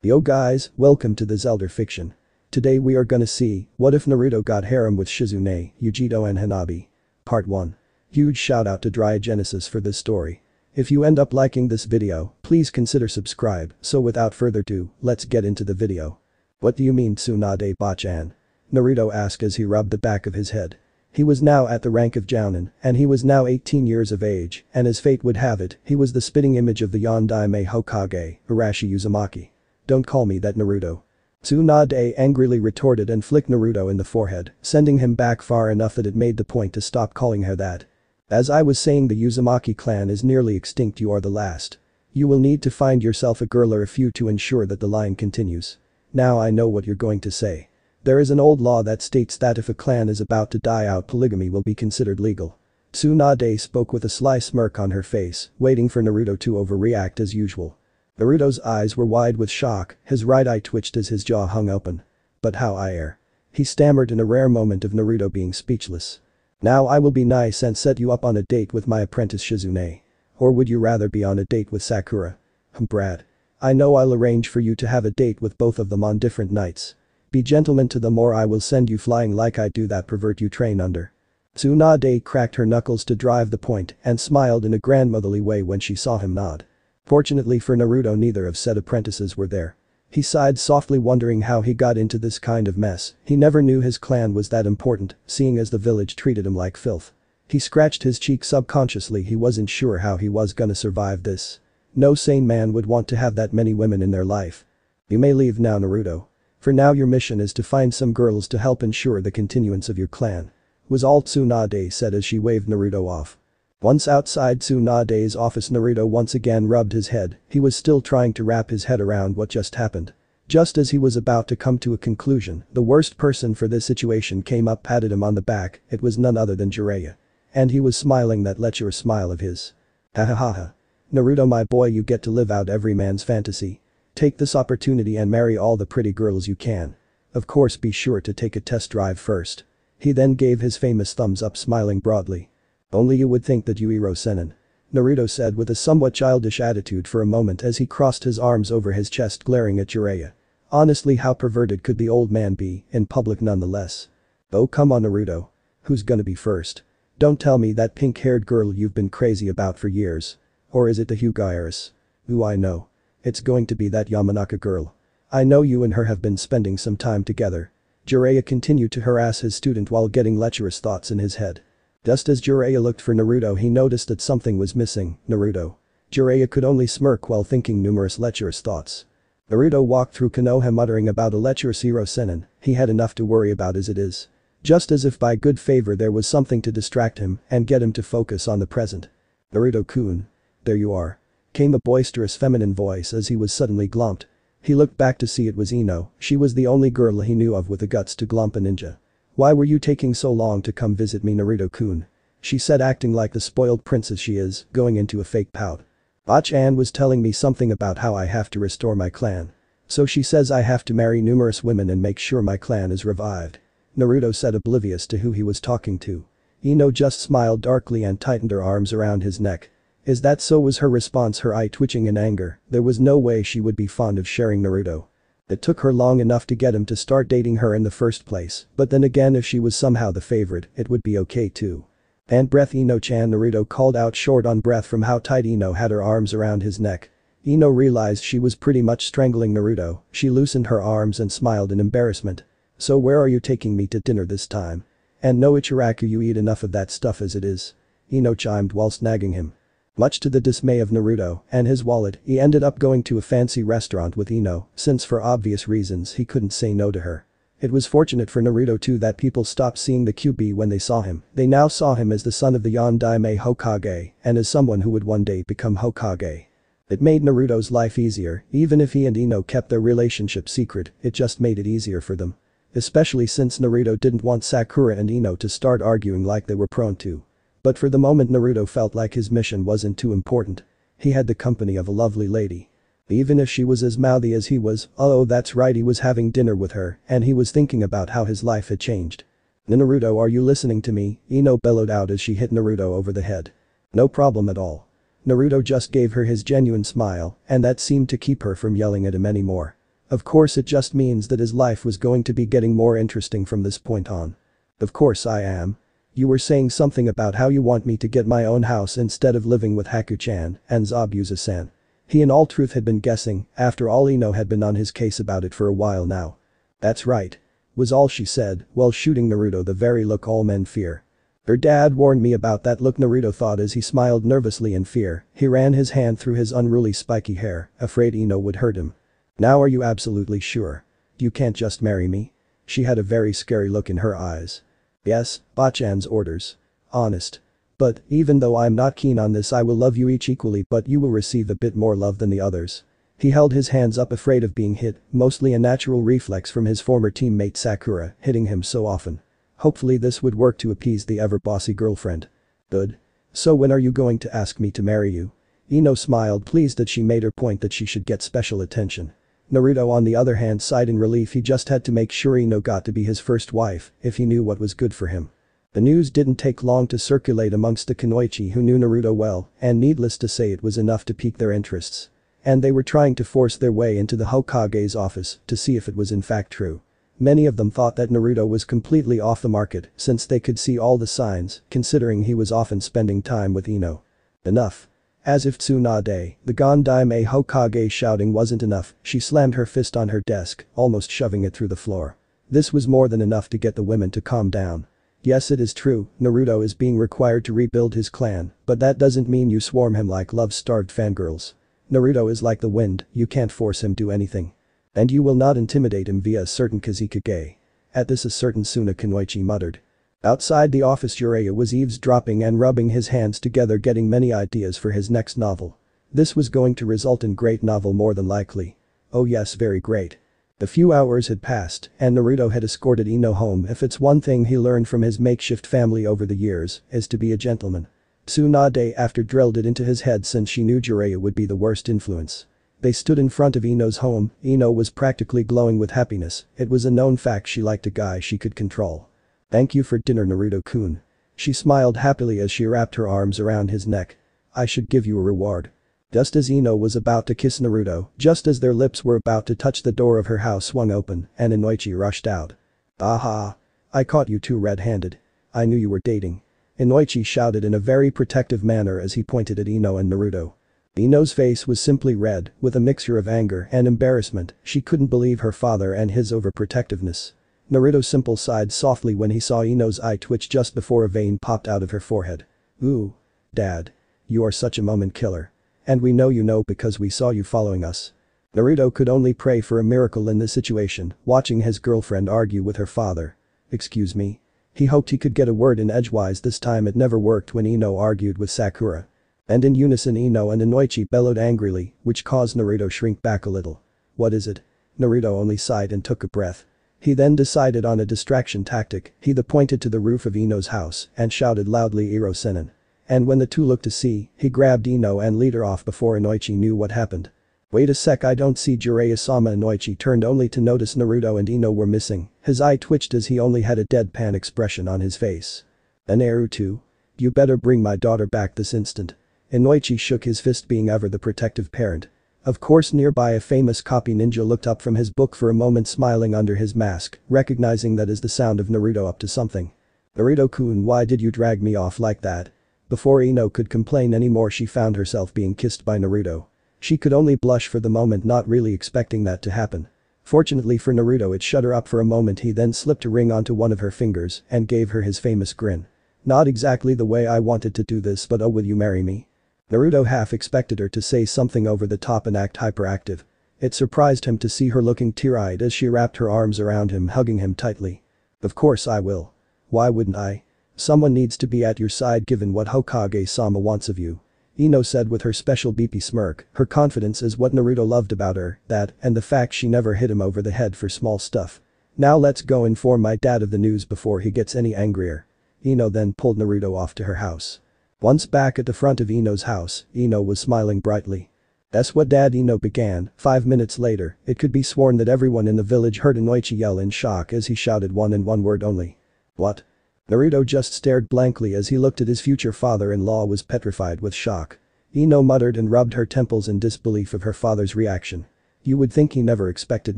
Yo guys, welcome to the Zelda Fiction. Today we are gonna see, what if Naruto got harem with Shizune, Yujito and Hanabi. Part 1. Huge shout out to Genesis for this story. If you end up liking this video, please consider subscribe, so without further ado, let's get into the video. What do you mean Tsunade Bachan? Naruto asked as he rubbed the back of his head. He was now at the rank of Jounin, and he was now 18 years of age, and as fate would have it, he was the spitting image of the Yondaime Hokage, Arashi Uzumaki. Don't call me that Naruto. Tsunade angrily retorted and flicked Naruto in the forehead, sending him back far enough that it made the point to stop calling her that. As I was saying, the Uzumaki clan is nearly extinct. You are the last. You will need to find yourself a girl or a few to ensure that the line continues. Now I know what you're going to say. There is an old law that states that if a clan is about to die out, polygamy will be considered legal. Tsunade spoke with a sly smirk on her face, waiting for Naruto to overreact as usual. Naruto's eyes were wide with shock, his right eye twitched as his jaw hung open. But how I err. He stammered in a rare moment of Naruto being speechless. Now I will be nice and set you up on a date with my apprentice Shizune. Or would you rather be on a date with Sakura? Brad. I know I'll arrange for you to have a date with both of them on different nights. Be gentlemen to them or I will send you flying like I do that pervert you train under. Tsunade cracked her knuckles to drive the point and smiled in a grandmotherly way when she saw him nod. Fortunately for Naruto, neither of said apprentices were there. He sighed softly, wondering how he got into this kind of mess. He never knew his clan was that important, seeing as the village treated him like filth. He scratched his cheek subconsciously. He wasn't sure how he was gonna survive this. No sane man would want to have that many women in their life. You may leave now, Naruto. For now your mission is to find some girls to help ensure the continuance of your clan. Was all Tsunade said as she waved Naruto off. Once outside Tsunade's office, Naruto once again rubbed his head. He was still trying to wrap his head around what just happened. Just as he was about to come to a conclusion, the worst person for this situation came up, patted him on the back. It was none other than Jiraiya. And he was smiling that lecherous smile of his. Ha ha ha ha. Naruto, my boy, you get to live out every man's fantasy. Take this opportunity and marry all the pretty girls you can. Of course, be sure to take a test drive first. He then gave his famous thumbs up, smiling broadly. Only you would think that Yuiro Senin. Naruto said with a somewhat childish attitude for a moment as he crossed his arms over his chest, glaring at Jiraiya. Honestly, how perverted could the old man be, in public nonetheless? Oh come on, Naruto. Who's gonna be first? Don't tell me that pink-haired girl you've been crazy about for years. Or is it the Hyuga? Ooh, I know. It's going to be that Yamanaka girl. I know you and her have been spending some time together. Jiraiya continued to harass his student while getting lecherous thoughts in his head. Just as Jiraiya looked for Naruto, he noticed that something was missing. Naruto. Jiraiya could only smirk while thinking numerous lecherous thoughts. Naruto walked through Konoha muttering about a lecherous hero Senin. He had enough to worry about as it is. Just as if by good favor there was something to distract him and get him to focus on the present. Naruto-kun. There you are. Came a boisterous feminine voice as he was suddenly glumped. He looked back to see it was Ino. She was the only girl he knew of with the guts to glump a ninja. Why were you taking so long to come visit me, Naruto-kun? She said, acting like the spoiled princess she is, going into a fake pout. Bachan was telling me something about how I have to restore my clan. So she says I have to marry numerous women and make sure my clan is revived. Naruto said, oblivious to who he was talking to. Ino just smiled darkly and tightened her arms around his neck. Is that so? Was her response, her eye twitching in anger. There was no way she would be fond of sharing Naruto. It took her long enough to get him to start dating her in the first place, but then again, if she was somehow the favorite, it would be okay too. And breath, Ino-chan, Naruto called out, short on breath from how tight Ino had her arms around his neck. Ino realized she was pretty much strangling Naruto. She loosened her arms and smiled in embarrassment. So where are you taking me to dinner this time? And no Ichiraku, you eat enough of that stuff as it is. Ino chimed whilst nagging him. Much to the dismay of Naruto and his wallet, he ended up going to a fancy restaurant with Ino, since for obvious reasons he couldn't say no to her. It was fortunate for Naruto too that people stopped seeing the QB when they saw him. They now saw him as the son of the Yondaime Hokage and as someone who would one day become Hokage. It made Naruto's life easier. Even if he and Ino kept their relationship secret, it just made it easier for them. Especially since Naruto didn't want Sakura and Ino to start arguing like they were prone to. But for the moment Naruto felt like his mission wasn't too important. He had the company of a lovely lady. Even if she was as mouthy as he was, oh that's right, he was having dinner with her and he was thinking about how his life had changed. Naruto, are you listening to me? Ino bellowed out as she hit Naruto over the head. No problem at all. Naruto just gave her his genuine smile and that seemed to keep her from yelling at him anymore. Of course it just means that his life was going to be getting more interesting from this point on. Of course I am. You were saying something about how you want me to get my own house instead of living with Haku-chan and Zabuza-san. He in all truth had been guessing, after all Ino had been on his case about it for a while now. That's right. Was all she said, while shooting Naruto the very look all men fear. Her dad warned me about that look, Naruto thought as he smiled nervously in fear. He ran his hand through his unruly spiky hair, afraid Ino would hurt him. Now are you absolutely sure? You can't just marry me? She had a very scary look in her eyes. Yes, Bachan's orders. Honest. But, even though I'm not keen on this, I will love you each equally, but you will receive a bit more love than the others. He held his hands up, afraid of being hit, mostly a natural reflex from his former teammate Sakura hitting him so often. Hopefully this would work to appease the ever-bossy girlfriend. Good. So when are you going to ask me to marry you? Ino smiled, pleased that she made her point that she should get special attention. Naruto on the other hand sighed in relief. He just had to make sure Ino got to be his first wife if he knew what was good for him. The news didn't take long to circulate amongst the Kunoichi, who knew Naruto well, and needless to say it was enough to pique their interests. And they were trying to force their way into the Hokage's office to see if it was in fact true. Many of them thought that Naruto was completely off the market since they could see all the signs, considering he was often spending time with Ino. Enough. As if Tsunade, the Gondaime Hokage shouting wasn't enough, she slammed her fist on her desk, almost shoving it through the floor. This was more than enough to get the women to calm down. Yes, it is true, Naruto is being required to rebuild his clan, but that doesn't mean you swarm him like love-starved fangirls. Naruto is like the wind, you can't force him do anything. And you will not intimidate him via a certain Kazekage. At this a certain Suna Kunoichi muttered. Outside the office Jiraiya was eavesdropping and rubbing his hands together, getting many ideas for his next novel. This was going to result in great novel more than likely. Oh yes, very great. A few hours had passed, and Naruto had escorted Ino home. If it's one thing he learned from his makeshift family over the years, is to be a gentleman. Tsunade after drilled it into his head since she knew Jiraiya would be the worst influence. They stood in front of Ino's home. Ino was practically glowing with happiness. It was a known fact she liked a guy she could control. Thank you for dinner, Naruto-kun. She smiled happily as she wrapped her arms around his neck. I should give you a reward. Just as Ino was about to kiss Naruto, just as their lips were about to touch, the door of her house swung open and Inoichi rushed out. Aha! I caught you two red-handed. I knew you were dating. Inoichi shouted in a very protective manner as he pointed at Ino and Naruto. Ino's face was simply red, with a mixture of anger and embarrassment. She couldn't believe her father and his overprotectiveness. Naruto simply sighed softly when he saw Ino's eye twitch just before a vein popped out of her forehead. Ooh. Dad. You are such a moment killer. And we know you know because we saw you following us. Naruto could only pray for a miracle in this situation, watching his girlfriend argue with her father. Excuse me? He hoped he could get a word in edgewise. This time it never worked when Ino argued with Sakura. And in unison Ino and Inoichi bellowed angrily, which caused Naruto shrink back a little. What is it? Naruto only sighed and took a breath. He then decided on a distraction tactic. He pointed to the roof of Ino's house and shouted loudly, Iro Senin. And when the two looked to see, he grabbed Ino and led her off before Inoichi knew what happened. Wait a sec, I don't see Jiraiya-sama. Inoichi turned only to notice Naruto and Ino were missing. His eye twitched as he only had a deadpan expression on his face. Naruto? You better bring my daughter back this instant. Inoichi shook his fist, being ever the protective parent. Of course, nearby a famous copy ninja looked up from his book for a moment, smiling under his mask, recognizing that is the sound of Naruto up to something. Naruto-kun, why did you drag me off like that? Before Ino could complain anymore, she found herself being kissed by Naruto. She could only blush for the moment, not really expecting that to happen. Fortunately for Naruto, it shut her up for a moment. He then slipped a ring onto one of her fingers and gave her his famous grin. Not exactly the way I wanted to do this, but oh, will you marry me? Naruto half expected her to say something over the top and act hyperactive. It surprised him to see her looking teary-eyed as she wrapped her arms around him, hugging him tightly. Of course I will. Why wouldn't I? Someone needs to be at your side given what Hokage-sama wants of you. Ino said with her special beepy smirk. Her confidence is what Naruto loved about her, that and the fact she never hit him over the head for small stuff. Now let's go inform my dad of the news before he gets any angrier. Ino then pulled Naruto off to her house. Once back at the front of Ino's house, Ino was smiling brightly. That's what Dad, Ino began. 5 minutes later, it could be sworn that everyone in the village heard Inoichi yell in shock as he shouted one word only. What? Naruto just stared blankly as he looked at his future father-in-law, was petrified with shock. Ino muttered and rubbed her temples in disbelief of her father's reaction. You would think he never expected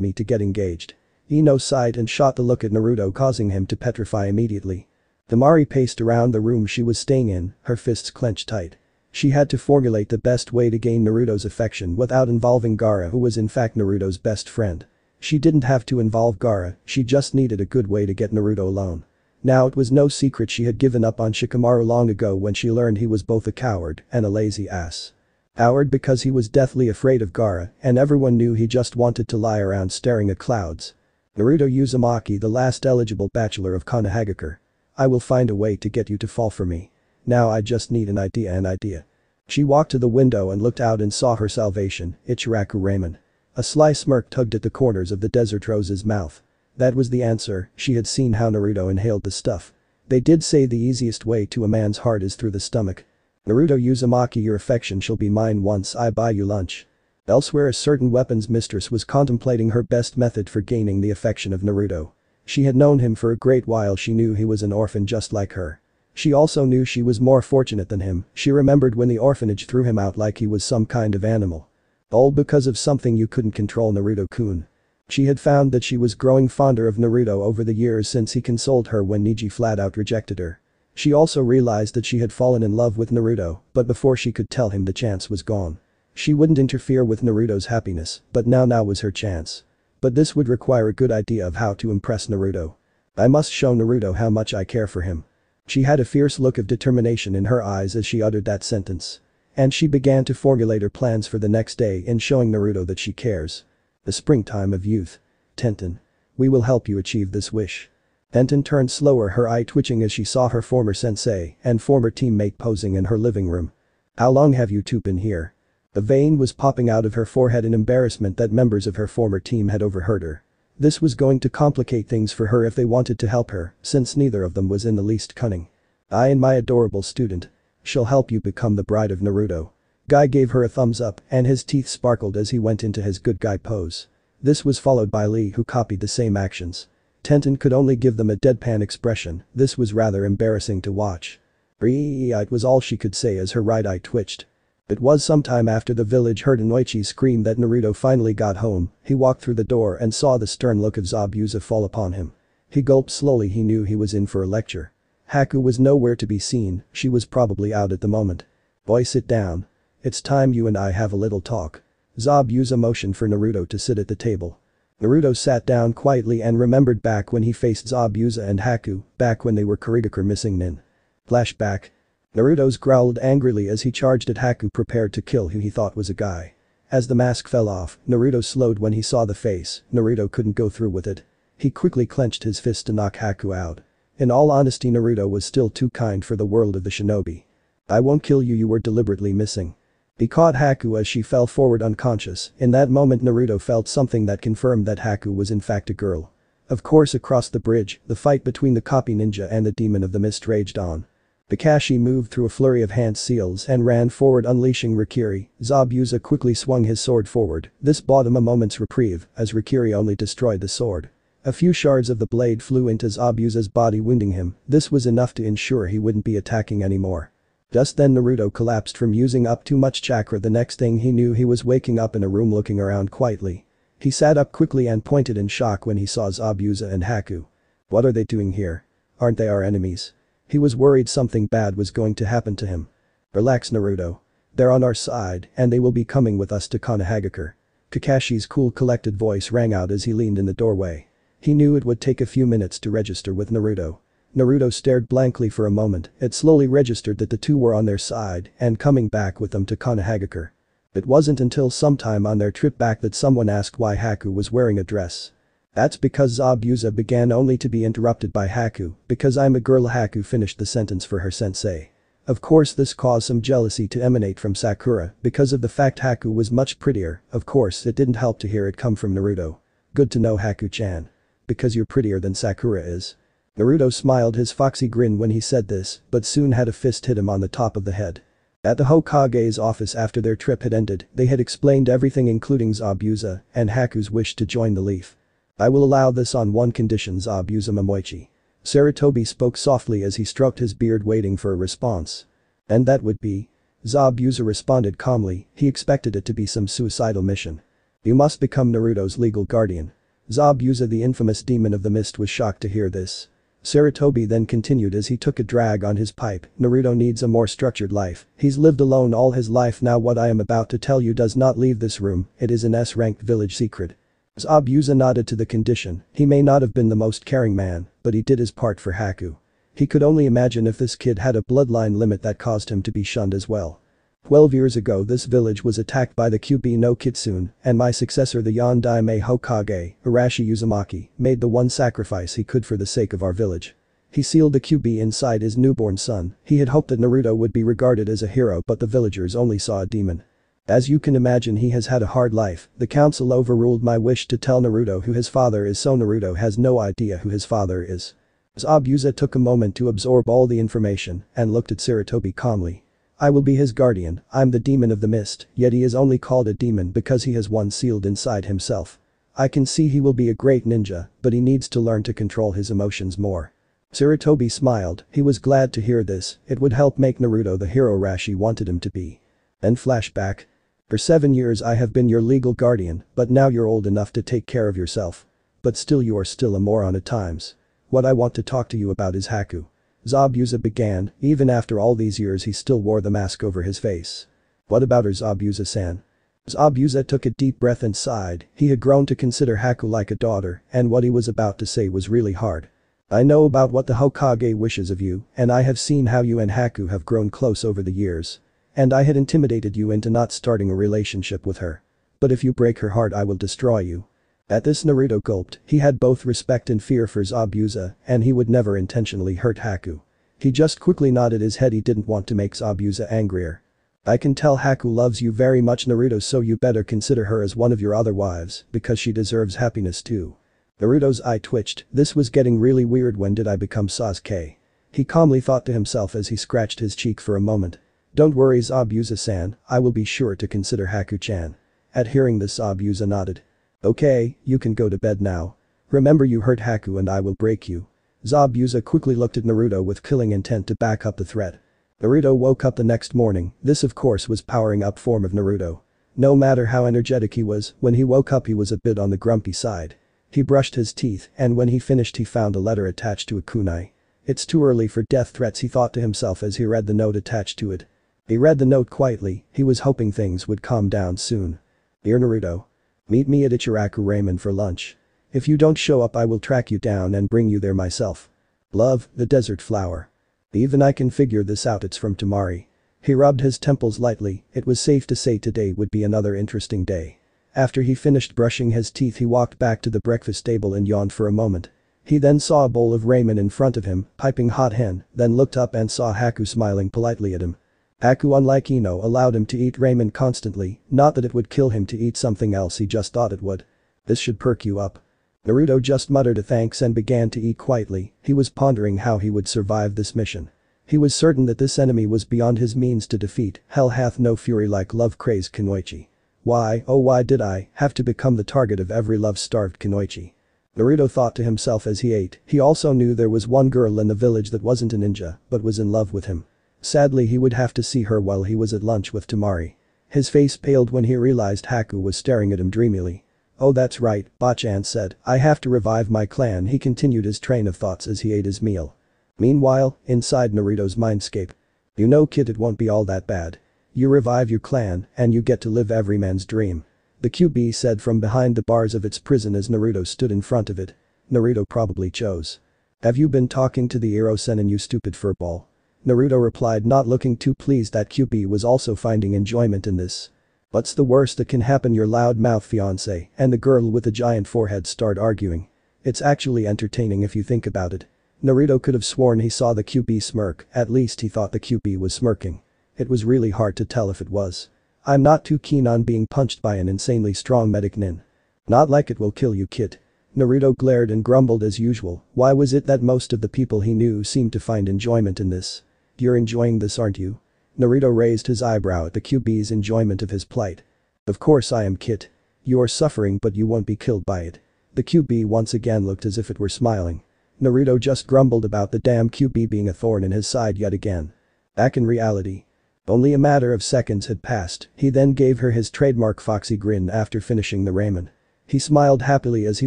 me to get engaged. Ino sighed and shot the look at Naruto, causing him to petrify immediately. Temari paced around the room she was staying in, her fists clenched tight. She had to formulate the best way to gain Naruto's affection without involving Gaara, who was in fact Naruto's best friend. She didn't have to involve Gaara, she just needed a good way to get Naruto alone. Now it was no secret she had given up on Shikamaru long ago when she learned he was both a coward and a lazy ass. Coward because he was deathly afraid of Gaara, and everyone knew he just wanted to lie around staring at clouds. Naruto Uzumaki, the last eligible bachelor of Konohagakure. I will find a way to get you to fall for me. Now I just need an idea. She walked to the window and looked out and saw her salvation, Ichiraku Ramen. A sly smirk tugged at the corners of the Desert Rose's mouth. That was the answer, she had seen how Naruto inhaled the stuff. They did say the easiest way to a man's heart is through the stomach. Naruto Uzumaki, your affection shall be mine once I buy you lunch. Elsewhere, a certain weapons mistress was contemplating her best method for gaining the affection of Naruto. She had known him for a great while, she knew he was an orphan just like her. She also knew she was more fortunate than him, she remembered when the orphanage threw him out like he was some kind of animal. All because of something you couldn't control, Naruto-kun. She had found that she was growing fonder of Naruto over the years since he consoled her when Neji flat out rejected her. She also realized that she had fallen in love with Naruto, but before she could tell him the chance was gone. She wouldn't interfere with Naruto's happiness, but now was her chance. But this would require a good idea of how to impress Naruto. I must show Naruto how much I care for him. She had a fierce look of determination in her eyes as she uttered that sentence. And she began to formulate her plans for the next day in showing Naruto that she cares. The springtime of youth. Tenten. We will help you achieve this wish. Tenten turned slower, her eye twitching as she saw her former sensei and former teammate posing in her living room. How long have you two been here? A vein was popping out of her forehead in embarrassment that members of her former team had overheard her. This was going to complicate things for her if they wanted to help her, since neither of them was in the least cunning. I and my adorable student. Shall help you become the bride of Naruto. Guy gave her a thumbs up and his teeth sparkled as he went into his good guy pose. This was followed by Lee, who copied the same actions. Tenten could only give them a deadpan expression, this was rather embarrassing to watch. It was all she could say as her right eye twitched. It was sometime after the village heard Inoichi scream that Naruto finally got home, he walked through the door and saw the stern look of Zabuza fall upon him. He gulped slowly, he knew he was in for a lecture. Haku was nowhere to be seen, she was probably out at the moment. Boy, sit down. It's time you and I have a little talk. Zabuza motioned for Naruto to sit at the table. Naruto sat down quietly and remembered back when he faced Zabuza and Haku, back when they were Kurigakure missing nin. Flashback. Naruto's growled angrily as he charged at Haku, prepared to kill who he thought was a guy. As the mask fell off, Naruto slowed when he saw the face, Naruto couldn't go through with it. He quickly clenched his fist to knock Haku out. In all honesty, Naruto was still too kind for the world of the shinobi. I won't kill you, you were deliberately missing. He caught Haku as she fell forward unconscious. In that moment Naruto felt something that confirmed that Haku was in fact a girl. Of course, across the bridge, the fight between the copy ninja and the demon of the mist raged on. Kakashi moved through a flurry of hand seals and ran forward, unleashing Rikiri. Zabuza quickly swung his sword forward, this bought him a moment's reprieve as Rikiri only destroyed the sword. A few shards of the blade flew into Zabuza's body, wounding him, this was enough to ensure he wouldn't be attacking anymore. Just then Naruto collapsed from using up too much chakra. The next thing he knew, he was waking up in a room looking around quietly. He sat up quickly and pointed in shock when he saw Zabuza and Haku. What are they doing here? Aren't they our enemies? He was worried something bad was going to happen to him. Relax, Naruto. They're on our side and they will be coming with us to Konohagakure. Kakashi's cool, collected voice rang out as he leaned in the doorway. He knew it would take a few minutes to register with Naruto. Naruto stared blankly for a moment, it slowly registered that the two were on their side and coming back with them to Konohagakure. It wasn't until sometime on their trip back that someone asked why Haku was wearing a dress. That's because Zabuza began, only to be interrupted by Haku, because I'm a girl. Haku finished the sentence for her sensei. Of course this caused some jealousy to emanate from Sakura because of the fact Haku was much prettier. Of course it didn't help to hear it come from Naruto. Good to know, Haku-chan. Because you're prettier than Sakura is. Naruto smiled his foxy grin when he said this, but soon had a fist hit him on the top of the head. At the Hokage's office after their trip had ended, they had explained everything, including Zabuza and Haku's wish to join the Leaf. I will allow this on one condition, Zabuza Momoichi. Sarutobi spoke softly as he stroked his beard, waiting for a response. And that would be? Zabuza responded calmly, he expected it to be some suicidal mission. You must become Naruto's legal guardian. Zabuza, the infamous demon of the mist, was shocked to hear this. Sarutobi then continued as he took a drag on his pipe. Naruto needs a more structured life. He's lived alone all his life now. What I am about to tell you does not leave this room, it is an S-ranked village secret. Zabuza nodded to the condition. He may not have been the most caring man, but he did his part for Haku. He could only imagine if this kid had a bloodline limit that caused him to be shunned as well. 12 years ago this village was attacked by the Kyuubi no Kitsune, and my successor, the Yondaime Hokage, Arashi Uzumaki, made the one sacrifice he could for the sake of our village. He sealed the Kyuubi inside his newborn son. He had hoped that Naruto would be regarded as a hero, but the villagers only saw a demon. As you can imagine, he has had a hard life. The council overruled my wish to tell Naruto who his father is, so Naruto has no idea who his father is. Zabuza took a moment to absorb all the information and looked at Sarutobi calmly. I will be his guardian. I'm the demon of the mist, yet he is only called a demon because he has one sealed inside himself. I can see he will be a great ninja, but he needs to learn to control his emotions more. Sarutobi smiled. He was glad to hear this. It would help make Naruto the hero Arashi wanted him to be. Then flashback. For 7 years I have been your legal guardian, but now you're old enough to take care of yourself. But still you are still a moron at times. What I want to talk to you about is Haku. Zabuza began. Even after all these years he still wore the mask over his face. What about her, Zabuza-san? Zabuza took a deep breath and sighed. He had grown to consider Haku like a daughter, and what he was about to say was really hard. I know about what the Hokage wishes of you, and I have seen how you and Haku have grown close over the years. And I had intimidated you into not starting a relationship with her. But if you break her heart I will destroy you. At this Naruto gulped. He had both respect and fear for Zabuza, and he would never intentionally hurt Haku. He just quickly nodded his head. He didn't want to make Zabuza angrier. I can tell Haku loves you very much, Naruto, so you better consider her as one of your other wives, because she deserves happiness too. Naruto's eye twitched. This was getting really weird. When did I become Sasuke? He calmly thought to himself as he scratched his cheek for a moment. Don't worry, Zabuza-san, I will be sure to consider Haku-chan. At hearing this, Zabuza nodded. Okay, you can go to bed now. Remember, you hurt Haku and I will break you. Zabuza quickly looked at Naruto with killing intent to back up the threat. Naruto woke up the next morning. This of course was powering up form of Naruto. No matter how energetic he was, when he woke up he was a bit on the grumpy side. He brushed his teeth, and when he finished he found a letter attached to a kunai. It's too early for death threats, he thought to himself as he read the note attached to it. He read the note quietly. He was hoping things would calm down soon. Dear Naruto. Meet me at Ichiraku Ramen for lunch. If you don't show up I will track you down and bring you there myself. Love, the desert flower. Even I can figure this out, it's from Temari. He rubbed his temples lightly. It was safe to say today would be another interesting day. After he finished brushing his teeth he walked back to the breakfast table and yawned for a moment. He then saw a bowl of ramen in front of him, piping hot hen, then looked up and saw Haku smiling politely at him. Haku, unlike Ino, allowed him to eat ramen constantly, not that it would kill him to eat something else, he just thought it would. This should perk you up. Naruto just muttered a thanks and began to eat quietly. He was pondering how he would survive this mission. He was certain that this enemy was beyond his means to defeat. Hell hath no fury like love-crazed Kunoichi. Why, oh why did I have to become the target of every love-starved Kunoichi? Naruto thought to himself as he ate. He also knew there was one girl in the village that wasn't a ninja, but was in love with him. Sadly he would have to see her while he was at lunch with Temari. His face paled when he realized Haku was staring at him dreamily. Oh that's right, Bachan said, I have to revive my clan. He continued his train of thoughts as he ate his meal. Meanwhile, inside Naruto's mindscape. You know kid, it won't be all that bad. You revive your clan, and you get to live every man's dream. The Kyuubi said from behind the bars of its prison as Naruto stood in front of it. Naruto probably chose. Have you been talking to the Iro-sennin, you stupid furball? Naruto replied, not looking too pleased that Kyuubi was also finding enjoyment in this. What's the worst that can happen, your loud-mouthed fiancé and the girl with the giant forehead start arguing. It's actually entertaining if you think about it. Naruto could have sworn he saw the Kyuubi smirk, at least he thought the Kyuubi was smirking. It was really hard to tell if it was. I'm not too keen on being punched by an insanely strong medic nin. Not like it will kill you kid. Naruto glared and grumbled as usual. Why was it that most of the people he knew seemed to find enjoyment in this? You're enjoying this, aren't you? Naruto raised his eyebrow at the Kyuubi's enjoyment of his plight. Of course I am kid. You are suffering but you won't be killed by it. The Kyuubi once again looked as if it were smiling. Naruto just grumbled about the damn Kyuubi being a thorn in his side yet again. Back in reality. Only a matter of seconds had passed, he then gave her his trademark foxy grin after finishing the ramen. He smiled happily as he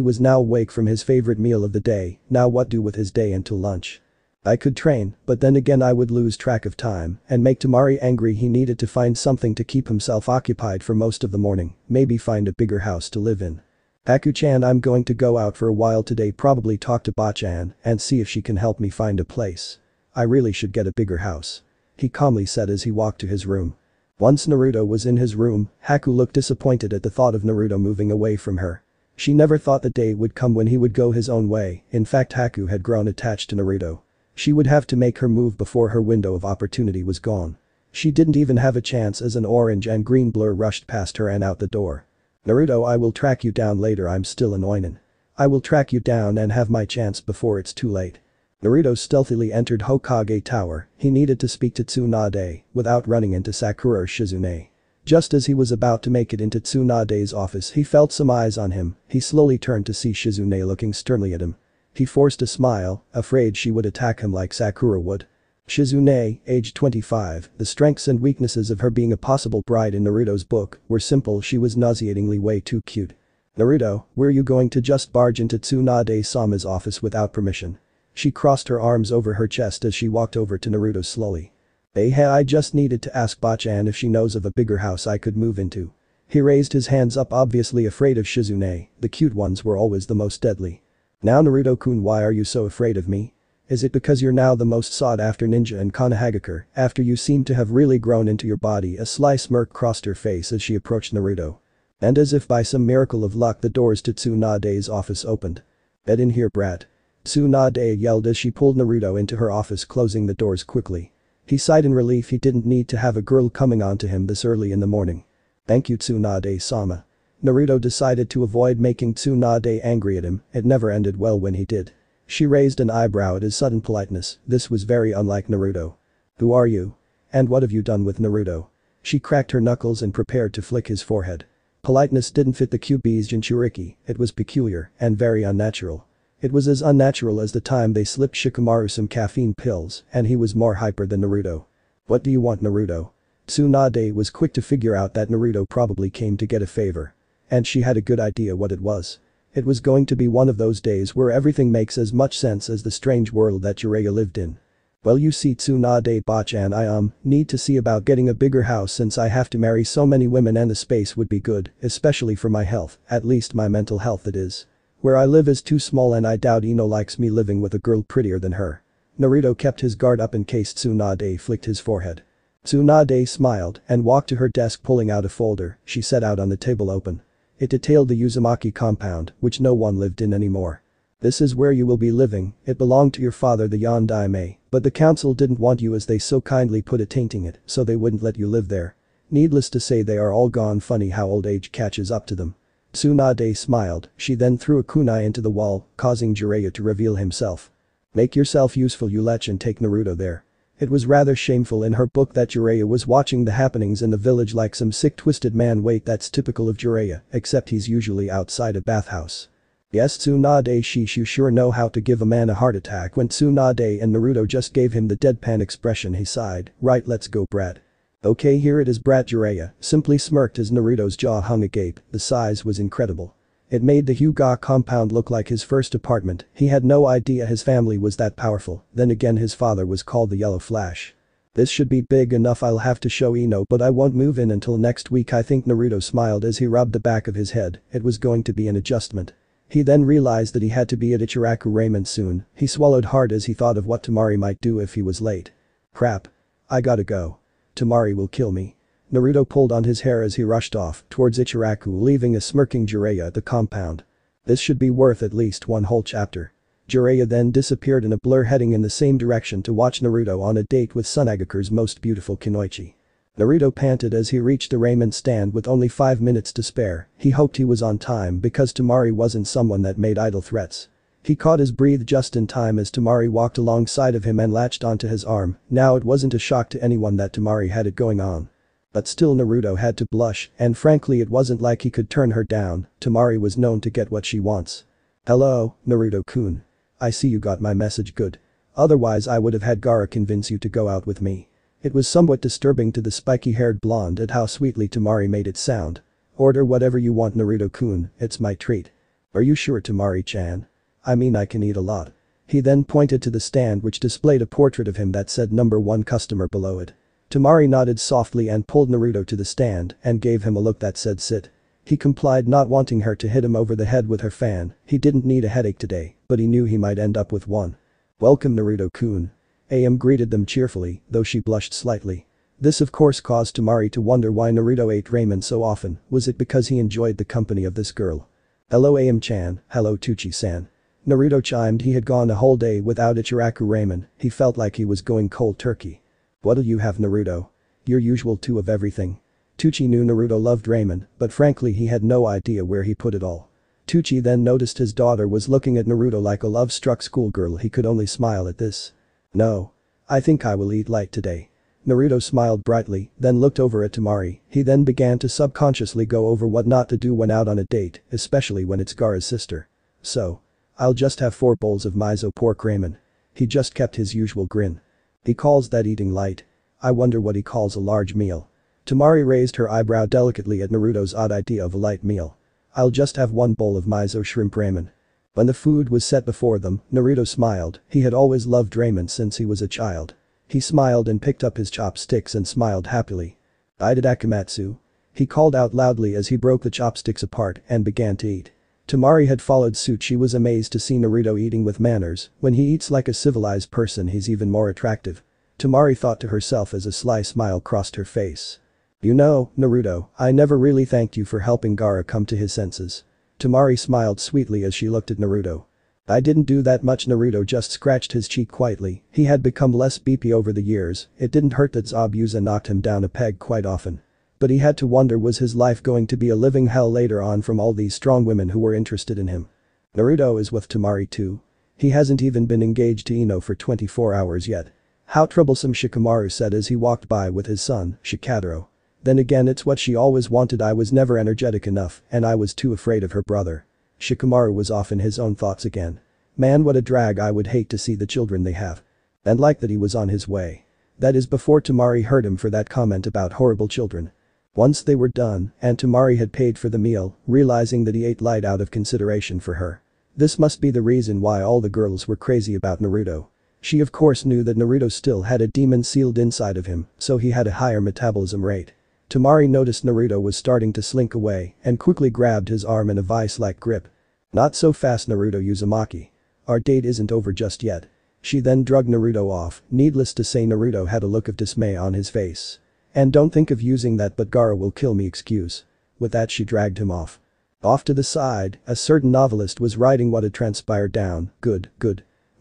was now awake from his favorite meal of the day, now what do with his day until lunch. I could train, but then again I would lose track of time and make Tamari angry. He needed to find something to keep himself occupied for most of the morning, maybe find a bigger house to live in. Haku-chan, I'm going to go out for a while today, probably talk to Ba-chan and see if she can help me find a place. I really should get a bigger house. He calmly said as he walked to his room. Once Naruto was in his room, Haku looked disappointed at the thought of Naruto moving away from her. She never thought the day would come when he would go his own way. In fact, Haku had grown attached to Naruto. She would have to make her move before her window of opportunity was gone. She didn't even have a chance as an orange and green blur rushed past her and out the door. Naruto, I will track you down later, I'm still in Oinen. I will track you down and have my chance before it's too late. Naruto stealthily entered Hokage Tower. He needed to speak to Tsunade without running into Sakura or Shizune. Just as he was about to make it into Tsunade's office, he felt some eyes on him. He slowly turned to see Shizune looking sternly at him. He forced a smile, afraid she would attack him like Sakura would. Shizune, aged 25, the strengths and weaknesses of her being a possible bride in Naruto's book were simple. She was nauseatingly way too cute. Naruto, were you going to just barge into Tsunade-sama's office without permission? She crossed her arms over her chest as she walked over to Naruto slowly. I just needed to ask Ba-chan if she knows of a bigger house I could move into. He raised his hands up, obviously afraid of Shizune. The cute ones were always the most deadly. Now Naruto-kun, why are you so afraid of me? Is it because you're now the most sought-after ninja in Konohagakure after you seem to have really grown into your body? A sly smirk crossed her face as she approached Naruto. And as if by some miracle of luck, the doors to Tsunade's office opened. Get in here, brat. Tsunade yelled as she pulled Naruto into her office, closing the doors quickly. He sighed in relief. He didn't need to have a girl coming on to him this early in the morning. Thank you, Tsunade-sama. Naruto decided to avoid making Tsunade angry at him. It never ended well when he did. She raised an eyebrow at his sudden politeness. This was very unlike Naruto. Who are you? And what have you done with Naruto? She cracked her knuckles and prepared to flick his forehead. Politeness didn't fit the Kyuubi's Jinchuriki. It was peculiar and very unnatural. It was as unnatural as the time they slipped Shikamaru some caffeine pills and he was more hyper than Naruto. What do you want, Naruto? Tsunade was quick to figure out that Naruto probably came to get a favor. And she had a good idea what it was. It was going to be one of those days where everything makes as much sense as the strange world that Jiraiya lived in. Well, you see, Tsunade Ba-chan, I need to see about getting a bigger house since I have to marry so many women and the space would be good, especially for my health, at least my mental health it is. Where I live is too small and I doubt Ino likes me living with a girl prettier than her. Naruto kept his guard up in case Tsunade flicked his forehead. Tsunade smiled and walked to her desk, pulling out a folder. She set out on the table open. It detailed the Uzumaki compound, which no one lived in anymore. This is where you will be living. It belonged to your father, the Yondaime, but the council didn't want you, as they so kindly put it, tainting it, so they wouldn't let you live there. Needless to say, they are all gone. Funny how old age catches up to them. Tsunade smiled. She then threw a kunai into the wall, causing Jiraiya to reveal himself. Make yourself useful, you lech, and take Naruto there. It was rather shameful in her book that Jiraiya was watching the happenings in the village like some sick twisted man. Wait, that's typical of Jiraiya, except he's usually outside a bathhouse. Yes, Tsunade, you sure know how to give a man a heart attack. When Tsunade and Naruto just gave him the deadpan expression, he sighed. Right, let's go, brat. Okay, here it is, brat. Jiraiya simply smirked as Naruto's jaw hung agape. The size was incredible. It made the Hyuga compound look like his first apartment. He had no idea his family was that powerful. Then again, his father was called the Yellow Flash. This should be big enough. I'll have to show Ino, but I won't move in until next week, I think. Naruto smiled as he rubbed the back of his head. It was going to be an adjustment. He then realized that he had to be at Ichiraku Ramen soon. He swallowed hard as he thought of what Temari might do if he was late. Crap. I gotta go. Temari will kill me. Naruto pulled on his hair as he rushed off towards Ichiraku, leaving a smirking Jiraiya at the compound. This should be worth at least one whole chapter. Jiraiya then disappeared in a blur, heading in the same direction to watch Naruto on a date with Sunagakure's most beautiful Kunoichi. Naruto panted as he reached the ramen stand with only 5 minutes to spare. He hoped he was on time because Temari wasn't someone that made idle threats. He caught his breath just in time as Temari walked alongside of him and latched onto his arm. Now it wasn't a shock to anyone that Temari had it going on. But still, Naruto had to blush, and frankly it wasn't like he could turn her down. Temari was known to get what she wants. Hello, Naruto-kun. I see you got my message, good. Otherwise I would have had Gaara convince you to go out with me. It was somewhat disturbing to the spiky-haired blonde at how sweetly Temari made it sound. Order whatever you want, Naruto-kun, it's my treat. Are you sure, Temari-chan? I mean, I can eat a lot. He then pointed to the stand which displayed a portrait of him that said number 1 customer below it. Temari nodded softly and pulled Naruto to the stand and gave him a look that said sit. He complied, not wanting her to hit him over the head with her fan. He didn't need a headache today, but he knew he might end up with one. Welcome, Naruto-kun. AM greeted them cheerfully, though she blushed slightly. This of course caused Temari to wonder why Naruto ate ramen so often. Was it because he enjoyed the company of this girl? Hello AM-chan, hello Tucci-san. Naruto chimed. He had gone a whole day without Ichiraku ramen. He felt like he was going cold turkey. What'll you have, Naruto? Your usual 2 of everything. Tucci knew Naruto loved ramen, but frankly he had no idea where he put it all. Tucci then noticed his daughter was looking at Naruto like a love-struck schoolgirl. He could only smile at this. No. I think I will eat light today. Naruto smiled brightly, then looked over at Temari. He then began to subconsciously go over what not to do when out on a date, especially when it's Gaara's sister. So. I'll just have 4 bowls of miso pork ramen. He just kept his usual grin. He calls that eating light. I wonder what he calls a large meal. Temari raised her eyebrow delicately at Naruto's odd idea of a light meal. I'll just have 1 bowl of miso shrimp ramen. When the food was set before them, Naruto smiled. He had always loved ramen since he was a child. He smiled and picked up his chopsticks and smiled happily. Itadakimasu. He called out loudly as he broke the chopsticks apart and began to eat. Temari had followed suit. She was amazed to see Naruto eating with manners. When he eats like a civilized person, he's even more attractive. Temari thought to herself as a sly smile crossed her face. You know, Naruto, I never really thanked you for helping Gaara come to his senses. Temari smiled sweetly as she looked at Naruto. I didn't do that much. Naruto just scratched his cheek quietly. He had become less beepy over the years. It didn't hurt that Zabuza knocked him down a peg quite often. But he had to wonder, was his life going to be a living hell later on from all these strong women who were interested in him? Naruto is with Temari too. He hasn't even been engaged to Ino for 24 hours yet. How troublesome, Shikamaru said as he walked by with his son, Shikadero. Then again, it's what she always wanted. I was never energetic enough and I was too afraid of her brother. Shikamaru was off in his own thoughts again. Man, what a drag. I would hate to see the children they have. And like that he was on his way. That is before Temari heard him for that comment about horrible children. Once they were done, and Temari had paid for the meal, realizing that he ate light out of consideration for her. This must be the reason why all the girls were crazy about Naruto. She of course knew that Naruto still had a demon sealed inside of him, so he had a higher metabolism rate. Temari noticed Naruto was starting to slink away and quickly grabbed his arm in a vice-like grip. Not so fast, Naruto Uzumaki. Our date isn't over just yet. She then dragged Naruto off. Needless to say, Naruto had a look of dismay on his face. And don't think of using that but Gaara will kill me excuse. With that she dragged him off. Off to the side, a certain novelist was writing what had transpired down. Good.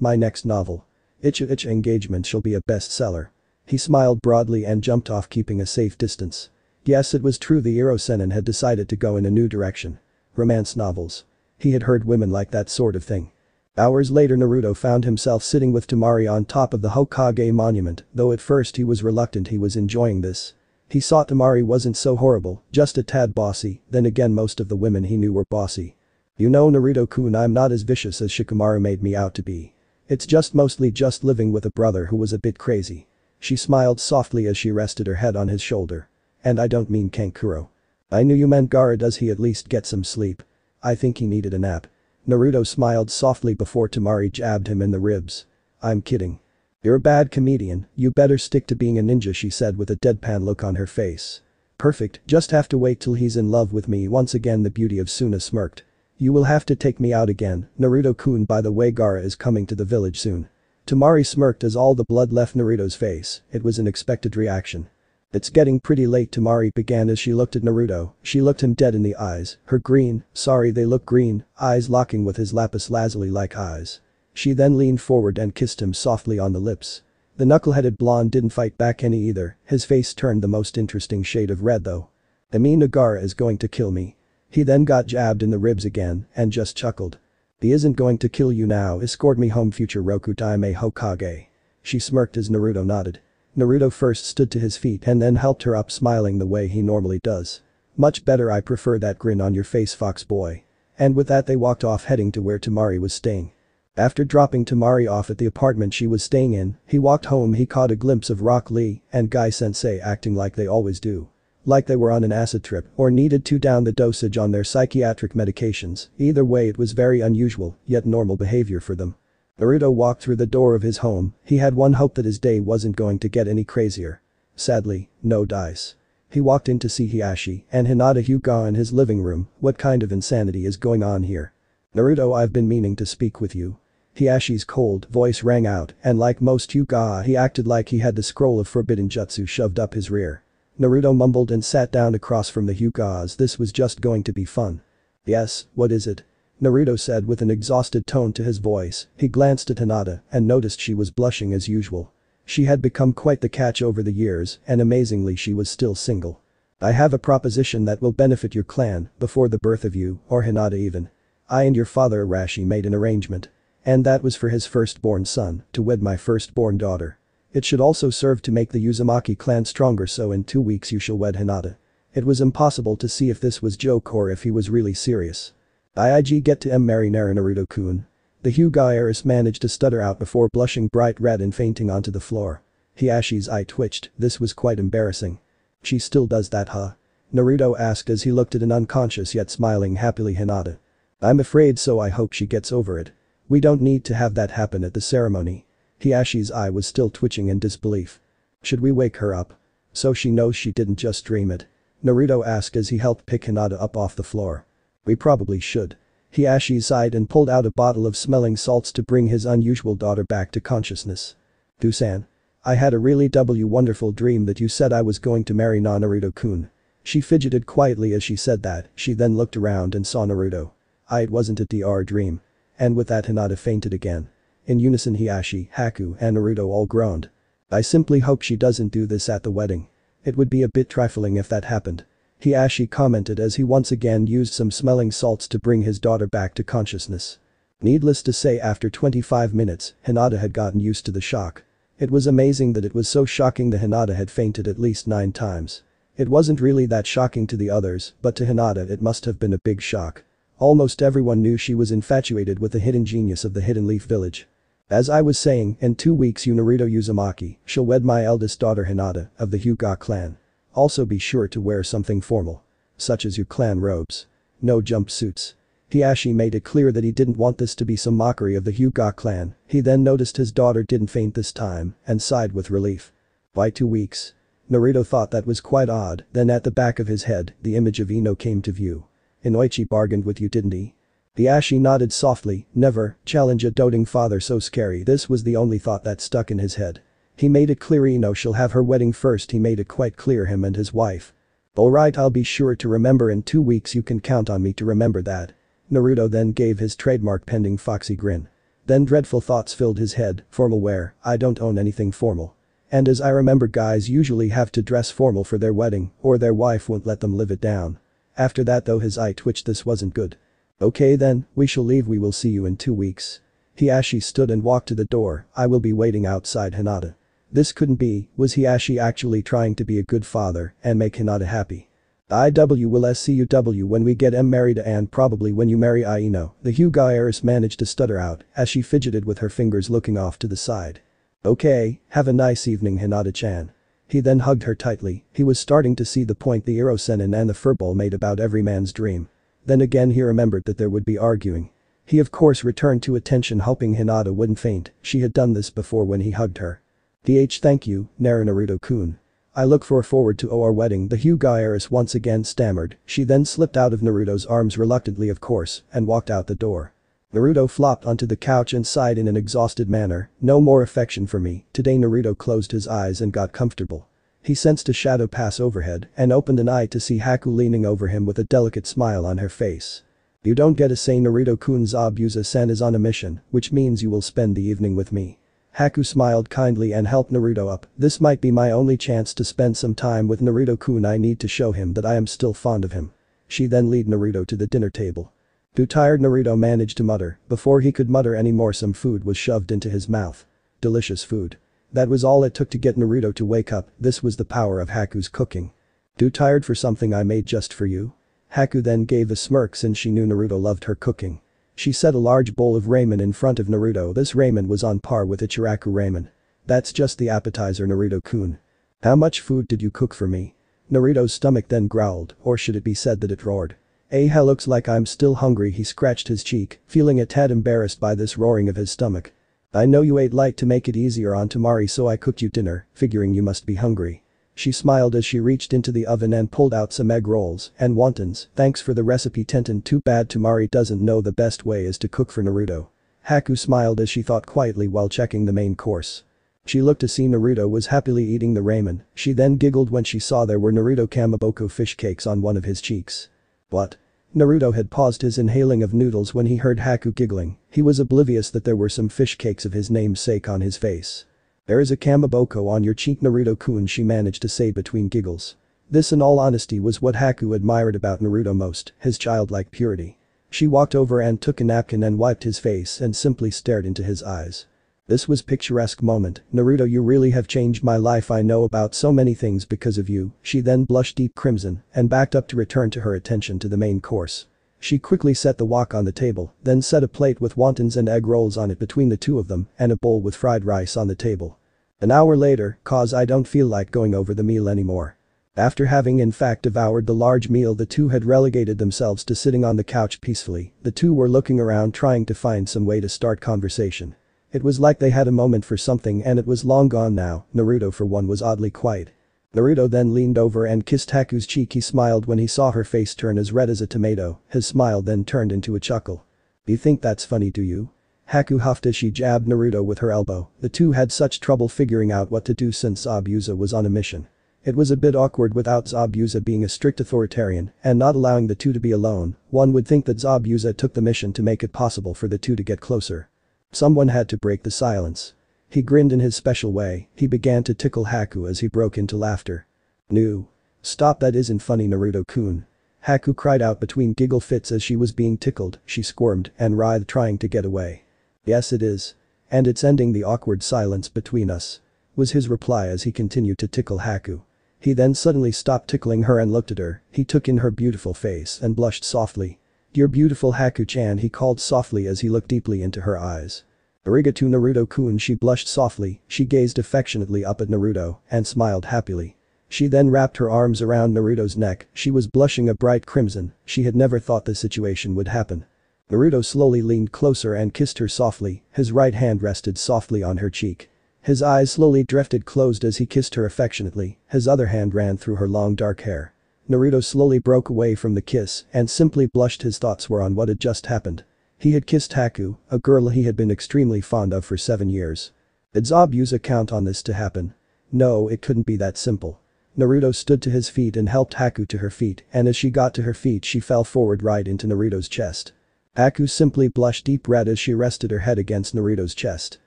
My next novel. Icha Engagement shall be a bestseller. He smiled broadly and jumped off, keeping a safe distance. Yes, it was true, the Ero Senin had decided to go in a new direction. Romance novels. He had heard women like that sort of thing. Hours later, Naruto found himself sitting with Temari on top of the Hokage monument, though at first he was reluctant. He was enjoying this. He saw Temari wasn't so horrible, just a tad bossy. Then again, most of the women he knew were bossy. You know, Naruto-kun, I'm not as vicious as Shikamaru made me out to be. It's just mostly just living with a brother who was a bit crazy. She smiled softly as she rested her head on his shoulder. And I don't mean Kankuro. I knew you meant Gaara. Does he at least get some sleep? I think he needed a nap. Naruto smiled softly before Temari jabbed him in the ribs. I'm kidding. You're a bad comedian, you better stick to being a ninja, she said with a deadpan look on her face. Perfect, just have to wait till he's in love with me once again. The beauty of Suna smirked. You will have to take me out again, Naruto-kun. By the way, Gaara is coming to the village soon. Temari smirked as all the blood left Naruto's face. It was an expected reaction. It's getting pretty late, Temari began as she looked at Naruto. She looked him dead in the eyes, her green, they look green, eyes locking with his lapis lazuli-like eyes. She then leaned forward and kissed him softly on the lips. The knuckle-headed blonde didn't fight back any either. His face turned the most interesting shade of red though. I mean, Gaara is going to kill me. He then got jabbed in the ribs again and just chuckled. He isn't going to kill you now. Escort me home, future Roku Daime Hokage. She smirked as Naruto nodded. Naruto first stood to his feet and then helped her up, smiling the way he normally does. Much better, I prefer that grin on your face, fox boy. And with that they walked off, heading to where Temari was staying. After dropping Tamari off at the apartment she was staying in, he walked home. He caught a glimpse of Rock Lee and Guy Sensei acting like they always do. Like they were on an acid trip or needed to down the dosage on their psychiatric medications. Either way it was very unusual, yet normal behavior for them. Naruto walked through the door of his home. He had one hope that his day wasn't going to get any crazier. Sadly, no dice. He walked in to see Hiashi and Hinata Hyuga in his living room. What kind of insanity is going on here? Naruto, I've been meaning to speak with you. Hiashi's cold voice rang out, and like most Hyuga he acted like he had the scroll of forbidden jutsu shoved up his rear. Naruto mumbled and sat down across from the Hyugas. This was just going to be fun. Yes, what is it? Naruto said with an exhausted tone to his voice. He glanced at Hinata and noticed she was blushing as usual. She had become quite the catch over the years, and amazingly she was still single. I have a proposition that will benefit your clan before the birth of you, or Hinata even. I and your father Arashi made an arrangement. And that was for his firstborn son to wed my firstborn daughter. It should also serve to make the Uzumaki clan stronger, so in 2 weeks you shall wed Hinata. It was impossible to see if this was joke or if he was really serious. Ig get to marry Nara Naruto-kun. The Hyuga heiress managed to stutter out before blushing bright red and fainting onto the floor. Hiashi's eye twitched. This was quite embarrassing. She still does that, huh? Naruto asked as he looked at an unconscious yet smiling happily Hinata. I'm afraid so. I hope she gets over it. We don't need to have that happen at the ceremony. Hiashi's eye was still twitching in disbelief. Should we wake her up? So she knows she didn't just dream it? Naruto asked as he helped pick Hinata up off the floor. We probably should. Hiashi sighed and pulled out a bottle of smelling salts to bring his unusual daughter back to consciousness. Dusan. I had a really wonderful dream that you said I was going to marry Naruto-kun. She fidgeted quietly as she said that. She then looked around and saw Naruto. It wasn't a DR dream. And with that Hinata fainted again. In unison Hiashi, Haku and Naruto all groaned. I simply hope she doesn't do this at the wedding. It would be a bit trifling if that happened. Hiashi commented as he once again used some smelling salts to bring his daughter back to consciousness. Needless to say, after 25 minutes, Hinata had gotten used to the shock. It was amazing that it was so shocking that Hinata had fainted at least 9 times. It wasn't really that shocking to the others, but to Hinata it must have been a big shock. Almost everyone knew she was infatuated with the hidden genius of the Hidden Leaf Village. As I was saying, in 2 weeks you Naruto Uzumaki shall wed my eldest daughter Hinata of the Hyuga clan. Also be sure to wear something formal. Such as your clan robes. No jumpsuits. Hiashi made it clear that he didn't want this to be some mockery of the Hyuga clan. He then noticed his daughter didn't faint this time and sighed with relief. Why 2 weeks? Naruto thought that was quite odd. Then at the back of his head, the image of Ino came to view. Inoichi bargained with you, didn't he? Hiashi nodded softly. Never challenge a doting father so scary. This was the only thought that stuck in his head. He made it clear Ino shall have her wedding first. He made it quite clear him and his wife. Alright, I'll be sure to remember. In 2 weeks you can count on me to remember that. Naruto then gave his trademark pending foxy grin. Then dreadful thoughts filled his head. Formal wear, I don't own anything formal. And as I remember, guys usually have to dress formal for their wedding or their wife won't let them live it down. After that though his eye twitched. This wasn't good. Okay then, we shall leave. We will see you in 2 weeks. Hiashi stood and walked to the door. I will be waiting outside Hinata. This couldn't be. Was Hiashi actually trying to be a good father and make Hinata happy? Will see you when we get married and probably when you marry Ino. The Hyuga heiress managed to stutter out as she fidgeted with her fingers looking off to the side. Okay, have a nice evening Hinata-chan. He then hugged her tightly. He was starting to see the point the Erosenin and the furball made about every man's dream. Then again he remembered that there would be arguing. He of course returned to attention hoping Hinata wouldn't faint. She had done this before when he hugged her. Thank you, Nara Naruto-kun. I look forward to our wedding. The Hyuga heiress once again stammered. She then slipped out of Naruto's arms reluctantly of course and walked out the door. Naruto flopped onto the couch and sighed in an exhausted manner. No more affection for me. Today Naruto closed his eyes and got comfortable. He sensed a shadow pass overhead and opened an eye to see Haku leaning over him with a delicate smile on her face. You don't get to say Naruto-kun. Zabuza-san is on a mission, which means you will spend the evening with me. Haku smiled kindly and helped Naruto up. This might be my only chance to spend some time with Naruto-kun. I need to show him that I am still fond of him. She then led Naruto to the dinner table. Too tired Naruto managed to mutter. Before he could mutter anymore some food was shoved into his mouth. Delicious food. That was all it took to get Naruto to wake up. This was the power of Haku's cooking. Too tired for something I made just for you? Haku then gave a smirk since she knew Naruto loved her cooking. She set a large bowl of ramen in front of Naruto. This ramen was on par with Ichiraku ramen. That's just the appetizer, Naruto-kun. How much food did you cook for me? Naruto's stomach then growled, or should it be said that it roared. Hell, looks like I'm still hungry. He scratched his cheek, feeling a tad embarrassed by this roaring of his stomach. I know you ate light to make it easier on Temari, so I cooked you dinner, figuring you must be hungry. She smiled as she reached into the oven and pulled out some egg rolls and wontons. Thanks for the recipe, Tenten. Too bad Temari doesn't know the best way is to cook for Naruto. Haku smiled as she thought quietly while checking the main course. She looked to see Naruto was happily eating the ramen. She then giggled when she saw there were Naruto Kamaboko fish cakes on one of his cheeks. What? Naruto had paused his inhaling of noodles when he heard Haku giggling. He was oblivious that there were some fish cakes of his namesake on his face. There is a Kamaboko on your cheek, Naruto-kun, she managed to say between giggles. This, in all honesty, was what Haku admired about Naruto most, his childlike purity. She walked over and took a napkin and wiped his face and simply stared into his eyes. This was picturesque moment. Naruto, you really have changed my life. I know about so many things because of you. She then blushed deep crimson and backed up to return to her attention to the main course. She quickly set the wok on the table, then set a plate with wontons and egg rolls on it between the two of them and a bowl with fried rice on the table. An hour later, cause I don't feel like going over the meal anymore. After having in fact devoured the large meal, the two had relegated themselves to sitting on the couch peacefully. The two were looking around trying to find some way to start conversation. It was like they had a moment for something and it was long gone now. Naruto for one was oddly quiet. Naruto then leaned over and kissed Haku's cheek. He smiled when he saw her face turn as red as a tomato. His smile then turned into a chuckle. You think that's funny, do you? Haku huffed as she jabbed Naruto with her elbow. The two had such trouble figuring out what to do since Zabuza was on a mission. It was a bit awkward without Zabuza being a strict authoritarian and not allowing the two to be alone. One would think that Zabuza took the mission to make it possible for the two to get closer. Someone had to break the silence. He grinned in his special way. He began to tickle Haku as he broke into laughter. No. Stop, that isn't funny, Naruto-kun. Haku cried out between giggle fits as she was being tickled. She squirmed and writhed trying to get away. Yes, it is. And it's ending the awkward silence between us, was his reply as he continued to tickle Haku. He then suddenly stopped tickling her and looked at her. He took in her beautiful face and blushed softly. You're beautiful, Haku-chan, he called softly as he looked deeply into her eyes. Arigato, Naruto-kun, she blushed softly. She gazed affectionately up at Naruto and smiled happily. She then wrapped her arms around Naruto's neck. She was blushing a bright crimson. She had never thought this situation would happen. Naruto slowly leaned closer and kissed her softly. His right hand rested softly on her cheek. His eyes slowly drifted closed as he kissed her affectionately. His other hand ran through her long dark hair. Naruto slowly broke away from the kiss and simply blushed. His thoughts were on what had just happened. He had kissed Haku, a girl he had been extremely fond of for 7 years. Did Zabuza count on this to happen? No, it couldn't be that simple. Naruto stood to his feet and helped Haku to her feet, and as she got to her feet she fell forward right into Naruto's chest. Haku simply blushed deep red as she rested her head against Naruto's chest.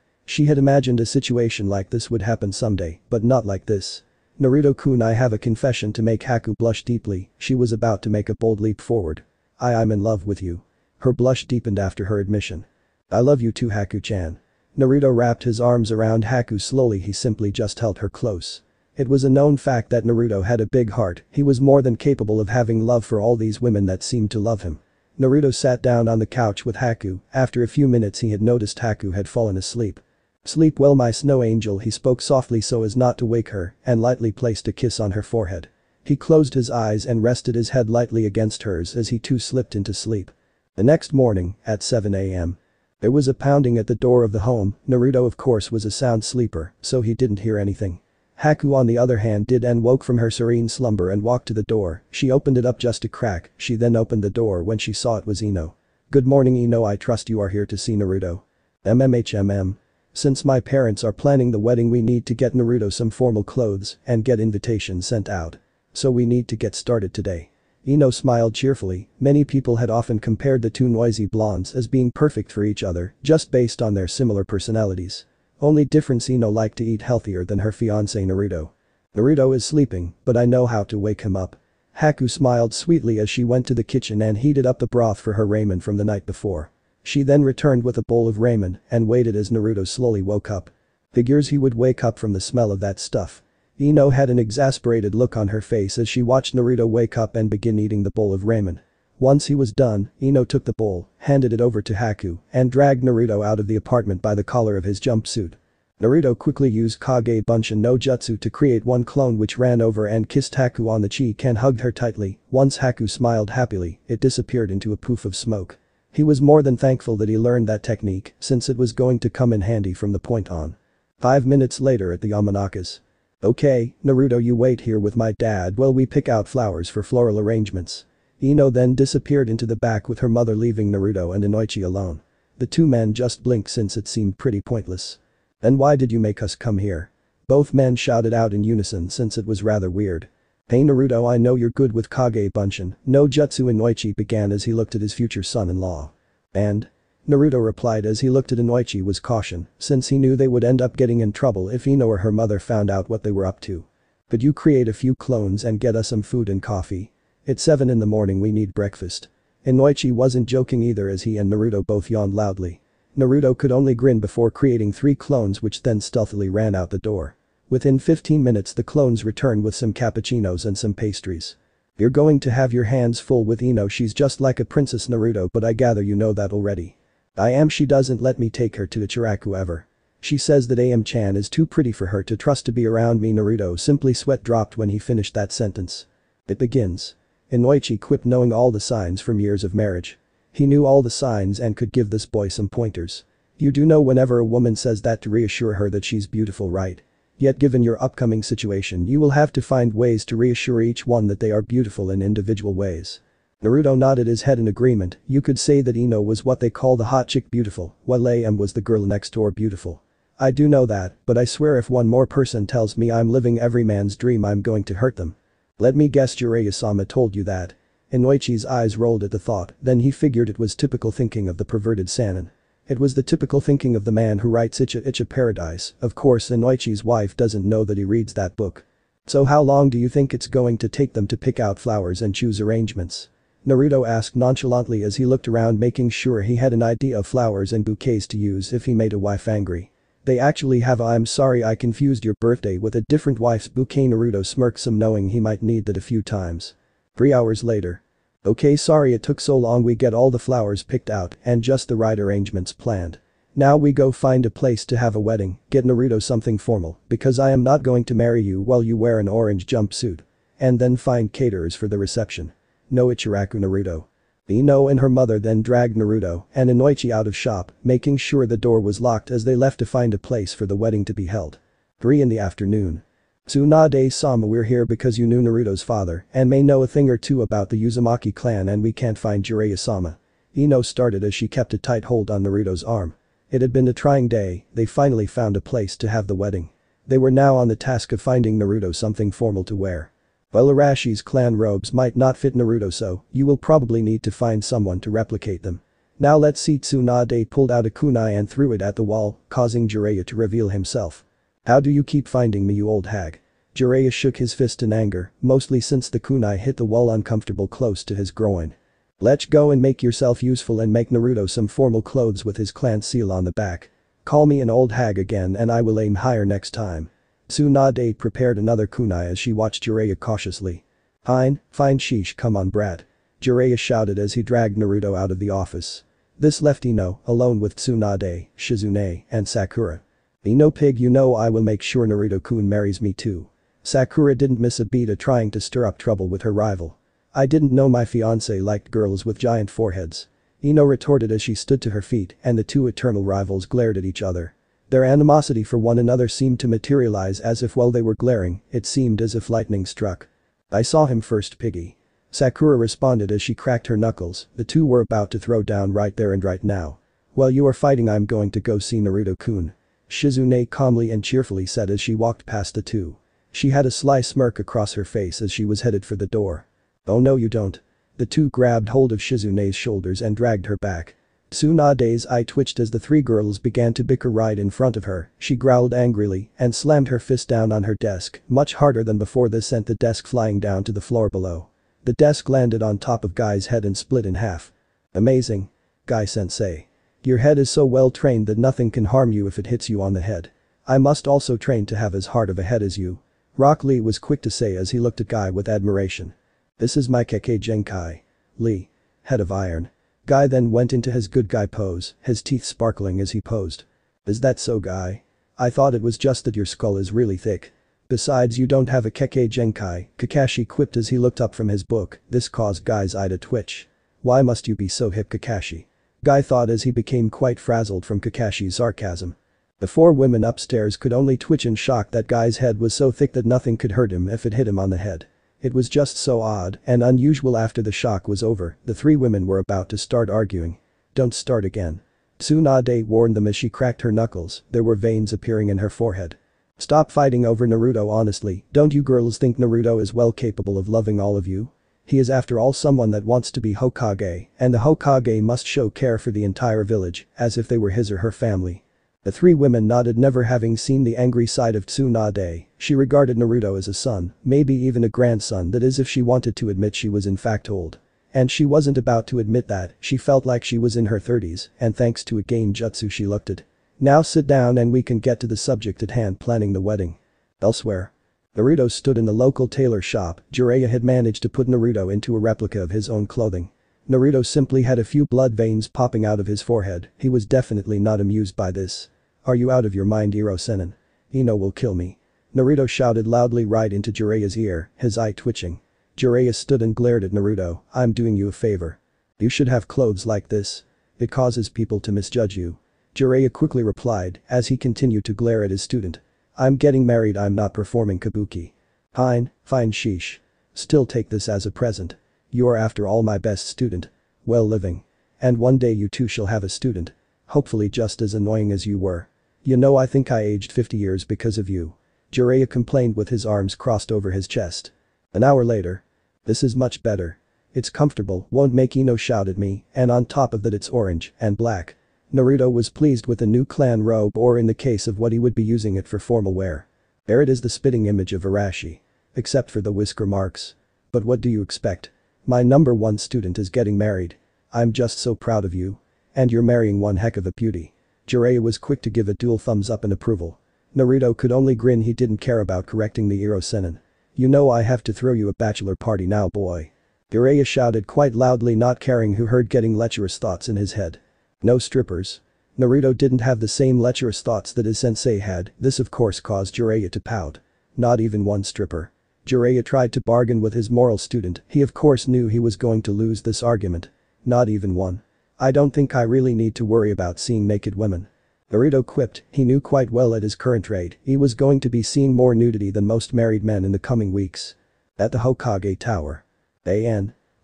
She had imagined a situation like this would happen someday, but not like this. Naruto-kun, I have a confession to make. Haku blushed deeply. She was about to make a bold leap forward. I'm in love with you. Her blush deepened after her admission. I love you too, Haku-chan. Naruto wrapped his arms around Haku slowly. He simply just held her close. It was a known fact that Naruto had a big heart. He was more than capable of having love for all these women that seemed to love him. Naruto sat down on the couch with Haku. After a few minutes he had noticed Haku had fallen asleep. Sleep well, my snow angel, he spoke softly so as not to wake her and lightly placed a kiss on her forehead. He closed his eyes and rested his head lightly against hers as he too slipped into sleep. The next morning, at 7 a.m. there was a pounding at the door of the home. Naruto of course was a sound sleeper, so he didn't hear anything. Haku on the other hand did and woke from her serene slumber and walked to the door. She opened it up just a crack. She then opened the door when she saw it was Ino. Good morning, Ino, I trust you are here to see Naruto. MMHMM. Since my parents are planning the wedding we need to get Naruto some formal clothes and get invitations sent out. So we need to get started today. Ino smiled cheerfully. Many people had often compared the two noisy blondes as being perfect for each other just based on their similar personalities. Only difference, Ino liked to eat healthier than her fiancé Naruto. Naruto is sleeping, but I know how to wake him up. Haku smiled sweetly as she went to the kitchen and heated up the broth for her ramen from the night before. She then returned with a bowl of ramen and waited as Naruto slowly woke up. Figures he would wake up from the smell of that stuff. Ino had an exasperated look on her face as she watched Naruto wake up and begin eating the bowl of ramen. Once he was done, Ino took the bowl, handed it over to Haku, and dragged Naruto out of the apartment by the collar of his jumpsuit. Naruto quickly used Kage Bunshin no Jutsu to create one clone which ran over and kissed Haku on the cheek and hugged her tightly. Once Haku smiled happily, it disappeared into a poof of smoke. He was more than thankful that he learned that technique, since it was going to come in handy from the point on. 5 minutes later at the Yamanaka's. Okay, Naruto, you wait here with my dad while we pick out flowers for floral arrangements. Ino then disappeared into the back with her mother, leaving Naruto and Inoichi alone. The two men just blinked since it seemed pretty pointless. Then why did you make us come here? Both men shouted out in unison since it was rather weird. Hey Naruto, I know you're good with Kage Bunshin no Jutsu, Inoichi began as he looked at his future son-in-law. And? Naruto replied as he looked at Inoichi with caution, since he knew they would end up getting in trouble if Ino or her mother found out what they were up to. Could you create a few clones and get us some food and coffee? It's 7 in the morning, we need breakfast. Inoichi wasn't joking either as he and Naruto both yawned loudly. Naruto could only grin before creating 3 clones which then stealthily ran out the door. Within 15 minutes the clones returned with some cappuccinos and some pastries. You're going to have your hands full with Ino, she's just like a princess, Naruto, but I gather you know that already. I am. She doesn't let me take her to Ichiraku ever. She says that Am-chan is too pretty for her to trust to be around me. Naruto simply sweat dropped when he finished that sentence. It begins. Inoichi quipped, knowing all the signs from years of marriage. He knew all the signs and could give this boy some pointers. You do know whenever a woman says that to reassure her that she's beautiful, right? Yet given your upcoming situation you will have to find ways to reassure each one that they are beautiful in individual ways. Naruto nodded his head in agreement. You could say that Ino was what they call the hot chick beautiful, while Am was the girl next door beautiful. I do know that, but I swear if one more person tells me I'm living every man's dream I'm going to hurt them. Let me guess, Jiraiya-sama told you that. Inoichi's eyes rolled at the thought, then he figured it was typical thinking of the perverted Sannin. It was the typical thinking of the man who writes Icha Icha Paradise. Of course Inoichi's wife doesn't know that he reads that book. So how long do you think it's going to take them to pick out flowers and choose arrangements? Naruto asked nonchalantly as he looked around, making sure he had an idea of flowers and bouquets to use if he made a wife angry. They actually have I'm sorry I confused your birthday with a different wife's bouquet. Naruto smirked some, knowing he might need that a few times. 3 hours later. Okay, sorry it took so long, we get all the flowers picked out and just the right arrangements planned. Now we go find a place to have a wedding, get Naruto something formal because I am not going to marry you while you wear an orange jumpsuit. And then find caterers for the reception. No Ichiraku, Naruto. Ino and her mother then dragged Naruto and Inoichi out of shop, making sure the door was locked as they left to find a place for the wedding to be held. 3 in the afternoon. Tsunade-sama, we're here because you knew Naruto's father and may know a thing or two about the Uzumaki clan and we can't find Jiraiya-sama. Ino started as she kept a tight hold on Naruto's arm. It had been a trying day, they finally found a place to have the wedding. They were now on the task of finding Naruto something formal to wear. While Arashi's clan robes might not fit Naruto, so you will probably need to find someone to replicate them. Now let's see. Tsunade pulled out a kunai and threw it at the wall, causing Jiraiya to reveal himself. How do you keep finding me, you old hag? Jiraiya shook his fist in anger, mostly since the kunai hit the wall uncomfortable close to his groin. Let's go and make yourself useful and make Naruto some formal clothes with his clan seal on the back. Call me an old hag again and I will aim higher next time. Tsunade prepared another kunai as she watched Jiraiya cautiously. Fine, sheesh, come on brat. Jiraiya shouted as he dragged Naruto out of the office. This left Ino alone with Tsunade, Shizune, and Sakura. Ino pig, you know I will make sure Naruto-kun marries me too. Sakura didn't miss a beat trying to stir up trouble with her rival. I didn't know my fiancé liked girls with giant foreheads. Ino retorted as she stood to her feet and the two eternal rivals glared at each other. Their animosity for one another seemed to materialize as if while they were glaring, it seemed as if lightning struck. I saw him first, piggy. Sakura responded as she cracked her knuckles. The two were about to throw down right there and right now. While you are fighting I'm going to go see Naruto-kun. Shizune calmly and cheerfully said as she walked past the two. She had a sly smirk across her face as she was headed for the door. Oh no you don't. The two grabbed hold of Shizune's shoulders and dragged her back. Tsunade's eye twitched as the 3 girls began to bicker right in front of her. She growled angrily and slammed her fist down on her desk, much harder than before. This sent the desk flying down to the floor below. The desk landed on top of Guy's head and split in half. Amazing. Guy-sensei. Your head is so well trained that nothing can harm you if it hits you on the head. I must also train to have as hard of a head as you. Rock Lee was quick to say as he looked at Guy with admiration. This is my Kekkei Genkai. Lee. Head of iron. Guy then went into his good guy pose, his teeth sparkling as he posed. Is that so, Guy? I thought it was just that your skull is really thick. Besides, you don't have a Kekkei Genkai, Kakashi quipped as he looked up from his book. This caused Guy's eye to twitch. Why must you be so hip, Kakashi? Guy thought as he became quite frazzled from Kakashi's sarcasm. The four women upstairs could only twitch in shock that Guy's head was so thick that nothing could hurt him if it hit him on the head. It was just so odd and unusual. After the shock was over, the three women were about to start arguing. Don't start again. Tsunade warned them as she cracked her knuckles. There were veins appearing in her forehead. Stop fighting over Naruto. Honestly, don't you girls think Naruto is well capable of loving all of you? He is after all someone that wants to be Hokage, and the Hokage must show care for the entire village, as if they were his or her family. The three women nodded, never having seen the angry side of Tsunade. She regarded Naruto as a son, maybe even a grandson, that is if she wanted to admit she was in fact old. And she wasn't about to admit that. She felt like she was in her 30s, and thanks to a genjutsu she looked it. Now sit down and we can get to the subject at hand, planning the wedding. Elsewhere. Naruto stood in the local tailor shop. Jiraiya had managed to put Naruto into a replica of his own clothing. Naruto simply had a few blood veins popping out of his forehead. He was definitely not amused by this. Are you out of your mind, Iro-sennin? Ino will kill me. Naruto shouted loudly right into Jiraiya's ear, his eye twitching. Jiraiya stood and glared at Naruto. I'm doing you a favor. You should have clothes like this. It causes people to misjudge you. Jiraiya quickly replied as he continued to glare at his student. I'm getting married, I'm not performing kabuki. Fine sheesh. Still take this as a present. You are after all my best student. Well living. And one day you too shall have a student. Hopefully just as annoying as you were. You know, I think I aged 50 years because of you. Jiraiya complained with his arms crossed over his chest. An hour later. This is much better. It's comfortable, won't make Ino shout at me, and on top of that it's orange and black. Naruto was pleased with the new clan robe, or in the case of what he would be using it for formal wear. There it is, the spitting image of Arashi. Except for the whisker marks. But what do you expect? My number one student is getting married. I'm just so proud of you. And you're marrying one heck of a beauty. Jiraiya was quick to give a dual thumbs up in approval. Naruto could only grin. He didn't care about correcting the Iro-sennin. You know I have to throw you a bachelor party now, boy. Jiraiya shouted quite loudly, not caring who heard, getting lecherous thoughts in his head. No strippers. Naruto didn't have the same lecherous thoughts that his sensei had. This of course caused Jiraiya to pout. Not even one stripper. Jiraiya tried to bargain with his moral student. He of course knew he was going to lose this argument. Not even one. I don't think I really need to worry about seeing naked women. Naruto quipped. He knew quite well at his current rate he was going to be seeing more nudity than most married men in the coming weeks. At the Hokage Tower.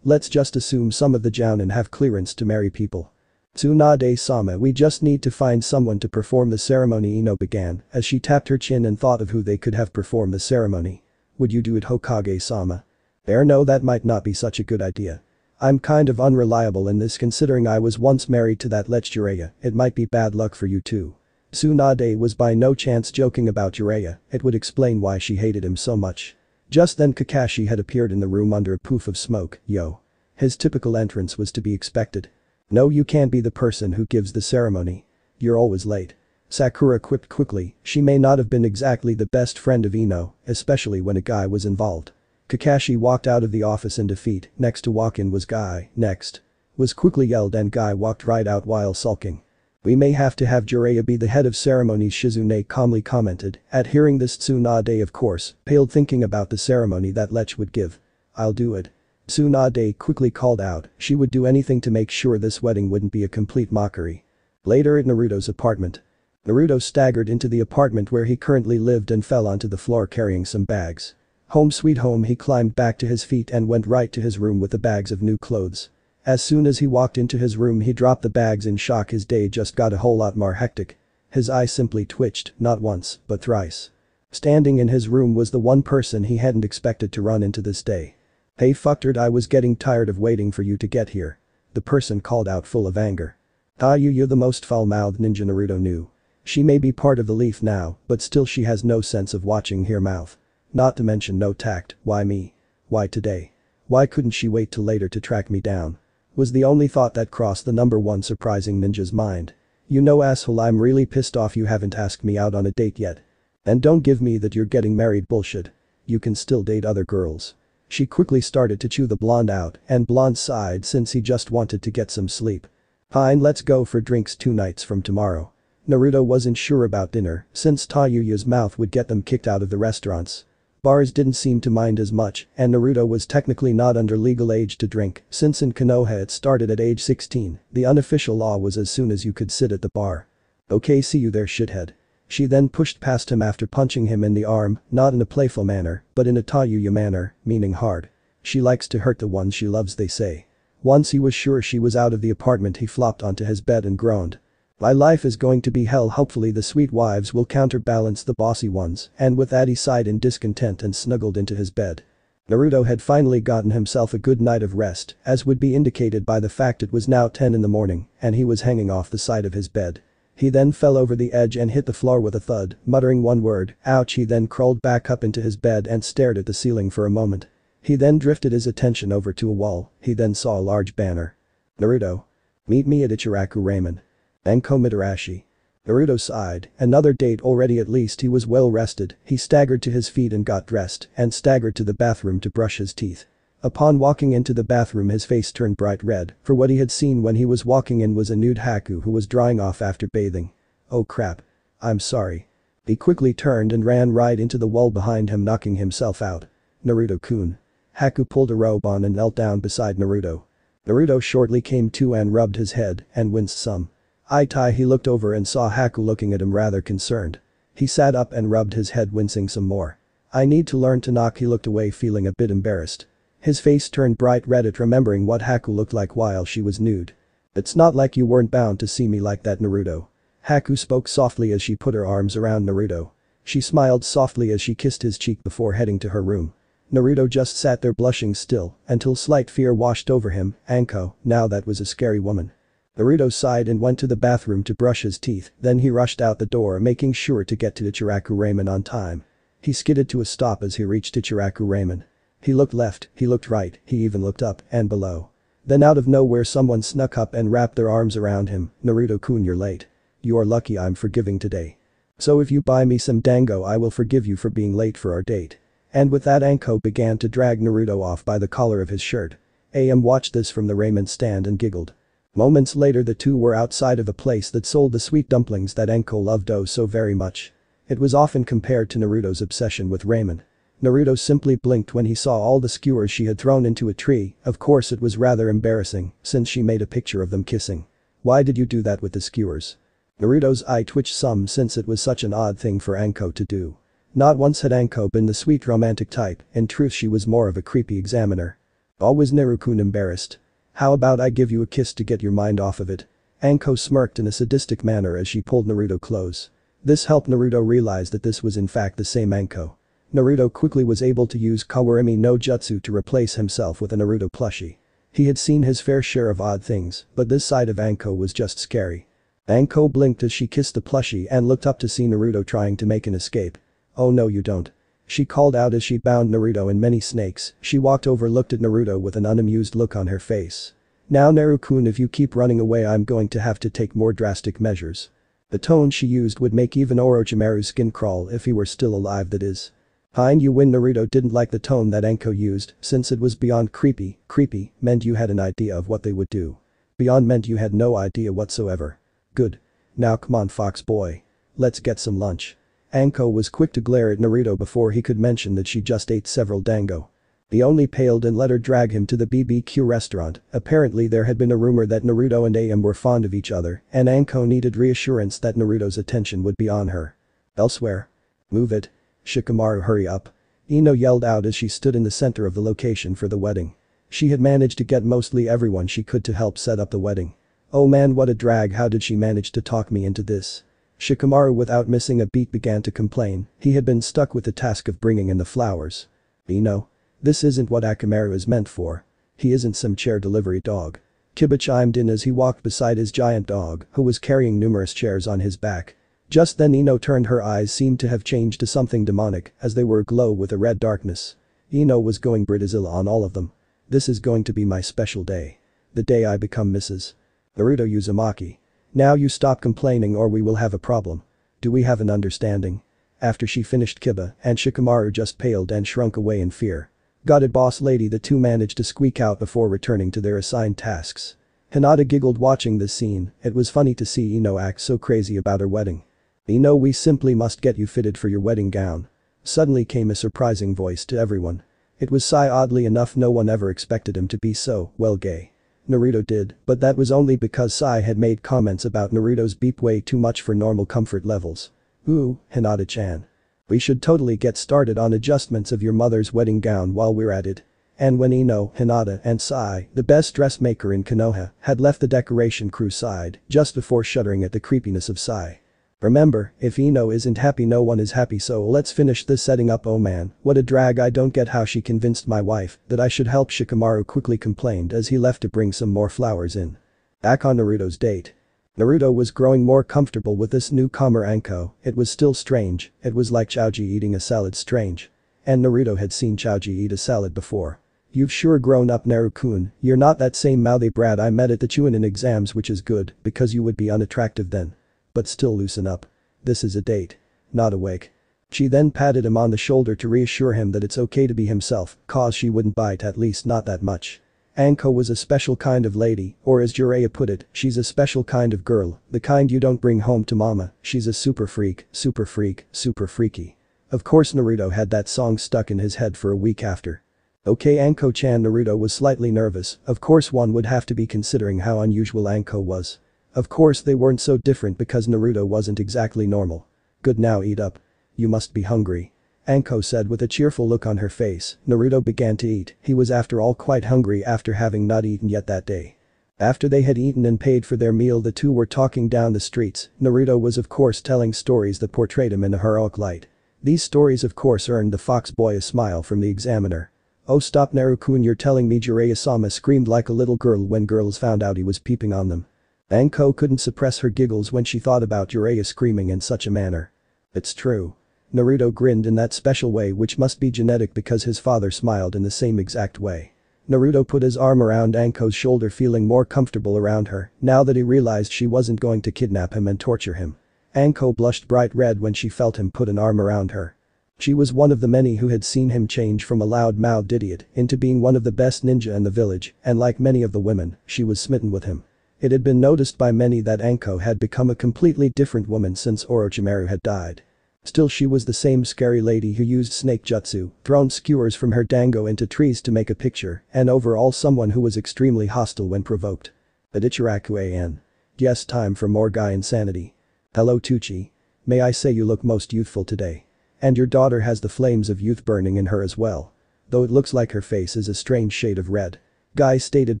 Let's just assume some of the Jounin have clearance to marry people. Tsunade-sama, we just need to find someone to perform the ceremony, Ino began as she tapped her chin and thought of who they could have perform the ceremony. Would you do it, Hokage-sama? No, that might not be such a good idea. I'm kind of unreliable in this, considering I was once married to that lech Jiraiya. It might be bad luck for you too. Tsunade was by no chance joking about Jiraiya. It would explain why she hated him so much. Just then Kakashi had appeared in the room under a poof of smoke. Yo. His typical entrance was to be expected. No, you can't be the person who gives the ceremony. You're always late. Sakura quipped quickly. She may not have been exactly the best friend of Ino, especially when a guy was involved. Kakashi walked out of the office in defeat. Next to walk in was Guy. Next. Was quickly yelled, and Guy walked right out while sulking. We may have to have Jiraiya be the head of ceremonies, Shizune calmly commented. At hearing this, Tsunade of course paled, thinking about the ceremony that Lech would give. I'll do it. Tsunade quickly called out. She would do anything to make sure this wedding wouldn't be a complete mockery. Later at Naruto's apartment. Naruto staggered into the apartment where he currently lived and fell onto the floor carrying some bags. Home sweet home, he climbed back to his feet and went right to his room with the bags of new clothes. As soon as he walked into his room, he dropped the bags in shock. His day just got a whole lot more hectic. His eye simply twitched, not once, but thrice. Standing in his room was the one person he hadn't expected to run into this day. Hey fucktard, I was getting tired of waiting for you to get here. The person called out, full of anger. You're the most foul-mouthed ninja, Naruto knew. She may be part of the Leaf now, but still she has no sense of watching her mouth. Not to mention no tact. Why me? Why today? Why couldn't she wait till later to track me down? Was the only thought that crossed the number one surprising ninja's mind. You know, asshole, I'm really pissed off you haven't asked me out on a date yet. And don't give me that you're getting married bullshit. You can still date other girls. She quickly started to chew the blonde out and blonde sighed since he just wanted to get some sleep. Fine, let's go for drinks 2 nights from tomorrow. Naruto wasn't sure about dinner since Tayuya's mouth would get them kicked out of the restaurants. Bars didn't seem to mind as much and Naruto was technically not under legal age to drink since in Konoha it started at age 16, the unofficial law was as soon as you could sit at the bar. Okay, see you there, shithead. She then pushed past him after punching him in the arm, not in a playful manner, but in a Tayuya manner, meaning hard. She likes to hurt the ones she loves, they say. Once he was sure she was out of the apartment, he flopped onto his bed and groaned. My life is going to be hell, hopefully the sweet wives will counterbalance the bossy ones, and with that he sighed in discontent and snuggled into his bed. Naruto had finally gotten himself a good night of rest, as would be indicated by the fact it was now 10 in the morning, and he was hanging off the side of his bed. He then fell over the edge and hit the floor with a thud, muttering one word, ouch. He then crawled back up into his bed and stared at the ceiling for a moment. He then drifted his attention over to a wall, he then saw a large banner. Naruto. Meet me at Ichiraku Ramen. Anko Mitarashi. Naruto sighed, another date already, at least he was well rested, he staggered to his feet and got dressed and staggered to the bathroom to brush his teeth. Upon walking into the bathroom his face turned bright red, for what he had seen when he was walking in was a nude Haku who was drying off after bathing. Oh crap. I'm sorry. He quickly turned and ran right into the wall behind him, knocking himself out. Naruto-kun. Haku pulled a robe on and knelt down beside Naruto. Naruto shortly came to and rubbed his head and winced some. He looked over and saw Haku looking at him rather concerned. He sat up and rubbed his head, wincing some more. I need to learn to knock. He looked away feeling a bit embarrassed. His face turned bright red at remembering what Haku looked like while she was nude. It's not like you weren't bound to see me like that, Naruto. Haku spoke softly as she put her arms around Naruto. She smiled softly as she kissed his cheek before heading to her room. Naruto just sat there blushing still until slight fear washed over him. Anko, now that was a scary woman. Naruto sighed and went to the bathroom to brush his teeth, then he rushed out the door, making sure to get to Ichiraku Ramen on time. He skidded to a stop as he reached Ichiraku Ramen. He looked left, he looked right, he even looked up and below. Then out of nowhere someone snuck up and wrapped their arms around him. Naruto-kun, you're late. You are lucky I'm forgiving today. So if you buy me some dango I will forgive you for being late for our date. And with that Anko began to drag Naruto off by the collar of his shirt. AM watched this from the ramen stand and giggled. Moments later the two were outside of a place that sold the sweet dumplings that Anko loved oh so very much. It was often compared to Naruto's obsession with ramen. Naruto simply blinked when he saw all the skewers she had thrown into a tree. Of course it was rather embarrassing since she made a picture of them kissing. Why did you do that with the skewers? Naruto's eye twitched some since it was such an odd thing for Anko to do. Not once had Anko been the sweet romantic type, in truth she was more of a creepy examiner. Always Naruto-kun embarrassed. How about I give you a kiss to get your mind off of it? Anko smirked in a sadistic manner as she pulled Naruto close. This helped Naruto realize that this was in fact the same Anko. Naruto quickly was able to use Kawarimi no Jutsu to replace himself with a Naruto plushie. He had seen his fair share of odd things, but this side of Anko was just scary. Anko blinked as she kissed the plushie and looked up to see Naruto trying to make an escape. Oh no you don't. She called out as she bound Naruto in many snakes. She walked over, looked at Naruto with an unamused look on her face. Now Naruto-kun, if you keep running away I'm going to have to take more drastic measures. The tone she used would make even Orochimaru's skin crawl if he were still alive, that is. Fine, you win. Naruto didn't like the tone that Anko used since it was beyond creepy. Creepy meant you had an idea of what they would do. Beyond meant you had no idea whatsoever. Good. Now come on fox boy. Let's get some lunch. Anko was quick to glare at Naruto before he could mention that she just ate several dango. He only paled and let her drag him to the BBQ restaurant. Apparently there had been a rumor that Naruto and AM were fond of each other and Anko needed reassurance that Naruto's attention would be on her. Elsewhere. Move it. Shikamaru, hurry up. Ino yelled out as she stood in the center of the location for the wedding. She had managed to get mostly everyone she could to help set up the wedding. Oh man, what a drag, how did she manage to talk me into this? Shikamaru without missing a beat began to complain. He had been stuck with the task of bringing in the flowers. Ino. This isn't what Akamaru is meant for. He isn't some chair delivery dog. Kiba chimed in as he walked beside his giant dog, who was carrying numerous chairs on his back. Just then Ino turned, her eyes seemed to have changed to something demonic as they were aglow with a red darkness. Ino was going Brazilla on all of them. This is going to be my special day. The day I become Mrs. Naruto Uzumaki. Now you stop complaining or we will have a problem. Do we have an understanding? After she finished Kiba and Shikamaru just paled and shrunk away in fear. Got it, boss lady, the two managed to squeak out before returning to their assigned tasks. Hinata giggled watching this scene. It was funny to see Ino act so crazy about her wedding. Ino, we simply must get you fitted for your wedding gown. Suddenly came a surprising voice to everyone. It was Sai. Oddly enough, no one ever expected him to be so, well, gay. Naruto did, but that was only because Sai had made comments about Naruto's beep way too much for normal comfort levels. Ooh, Hinata-chan. We should totally get started on adjustments of your mother's wedding gown while we're at it. And when Ino, Hinata, and Sai, the best dressmaker in Konoha, had left the decoration crew side, just before shuddering at the creepiness of Sai. Remember, if Ino isn't happy, no one is happy, so let's finish this setting up. Oh man, what a drag. I don't get how she convinced my wife that I should help. Shikamaru quickly complained as he left to bring some more flowers in. Back on Naruto's date. Naruto was growing more comfortable with this newcomer Anko. It was still strange, it was like Chaoji eating a salad. Strange. And Naruto had seen Chaoji eat a salad before. You've sure grown up, Naru-kun, you're not that same mouthy brat I met at the Chunin exams, which is good, because you would be unattractive then. But still, loosen up. This is a date. Not a wake. She then patted him on the shoulder to reassure him that it's okay to be himself, cause she wouldn't bite, at least not that much. Anko was a special kind of lady, or as Jiraiya put it, she's a special kind of girl, the kind you don't bring home to mama. She's a super freak, super freak, super freaky. Of course Naruto had that song stuck in his head for a week after. Okay, Anko-chan. Naruto was slightly nervous. Of course one would have to be considering how unusual Anko was. Of course they weren't so different because Naruto wasn't exactly normal. Good, now eat up. You must be hungry. Anko said with a cheerful look on her face. Naruto began to eat. He was after all quite hungry after having not eaten yet that day. After they had eaten and paid for their meal, the two were talking down the streets. Naruto was of course telling stories that portrayed him in a heroic light. These stories of course earned the fox boy a smile from the examiner. Oh, stop, Naru-kun, you're telling me? Jiraiya-sama screamed like a little girl when girls found out he was peeping on them. Anko couldn't suppress her giggles when she thought about Jiraiya screaming in such a manner. It's true. Naruto grinned in that special way, which must be genetic because his father smiled in the same exact way. Naruto put his arm around Anko's shoulder, feeling more comfortable around her now that he realized she wasn't going to kidnap him and torture him. Anko blushed bright red when she felt him put an arm around her. She was one of the many who had seen him change from a loud-mouthed idiot into being one of the best ninja in the village, and like many of the women, she was smitten with him. It had been noticed by many that Anko had become a completely different woman since Orochimaru had died. Still, she was the same scary lady who used snake jutsu, thrown skewers from her dango into trees to make a picture, and overall someone who was extremely hostile when provoked. At Ichiraku AN. Yes, time for more guy insanity. Hello Tucci. May I say you look most youthful today. And your daughter has the flames of youth burning in her as well. Though it looks like her face is a strange shade of red. Guy stated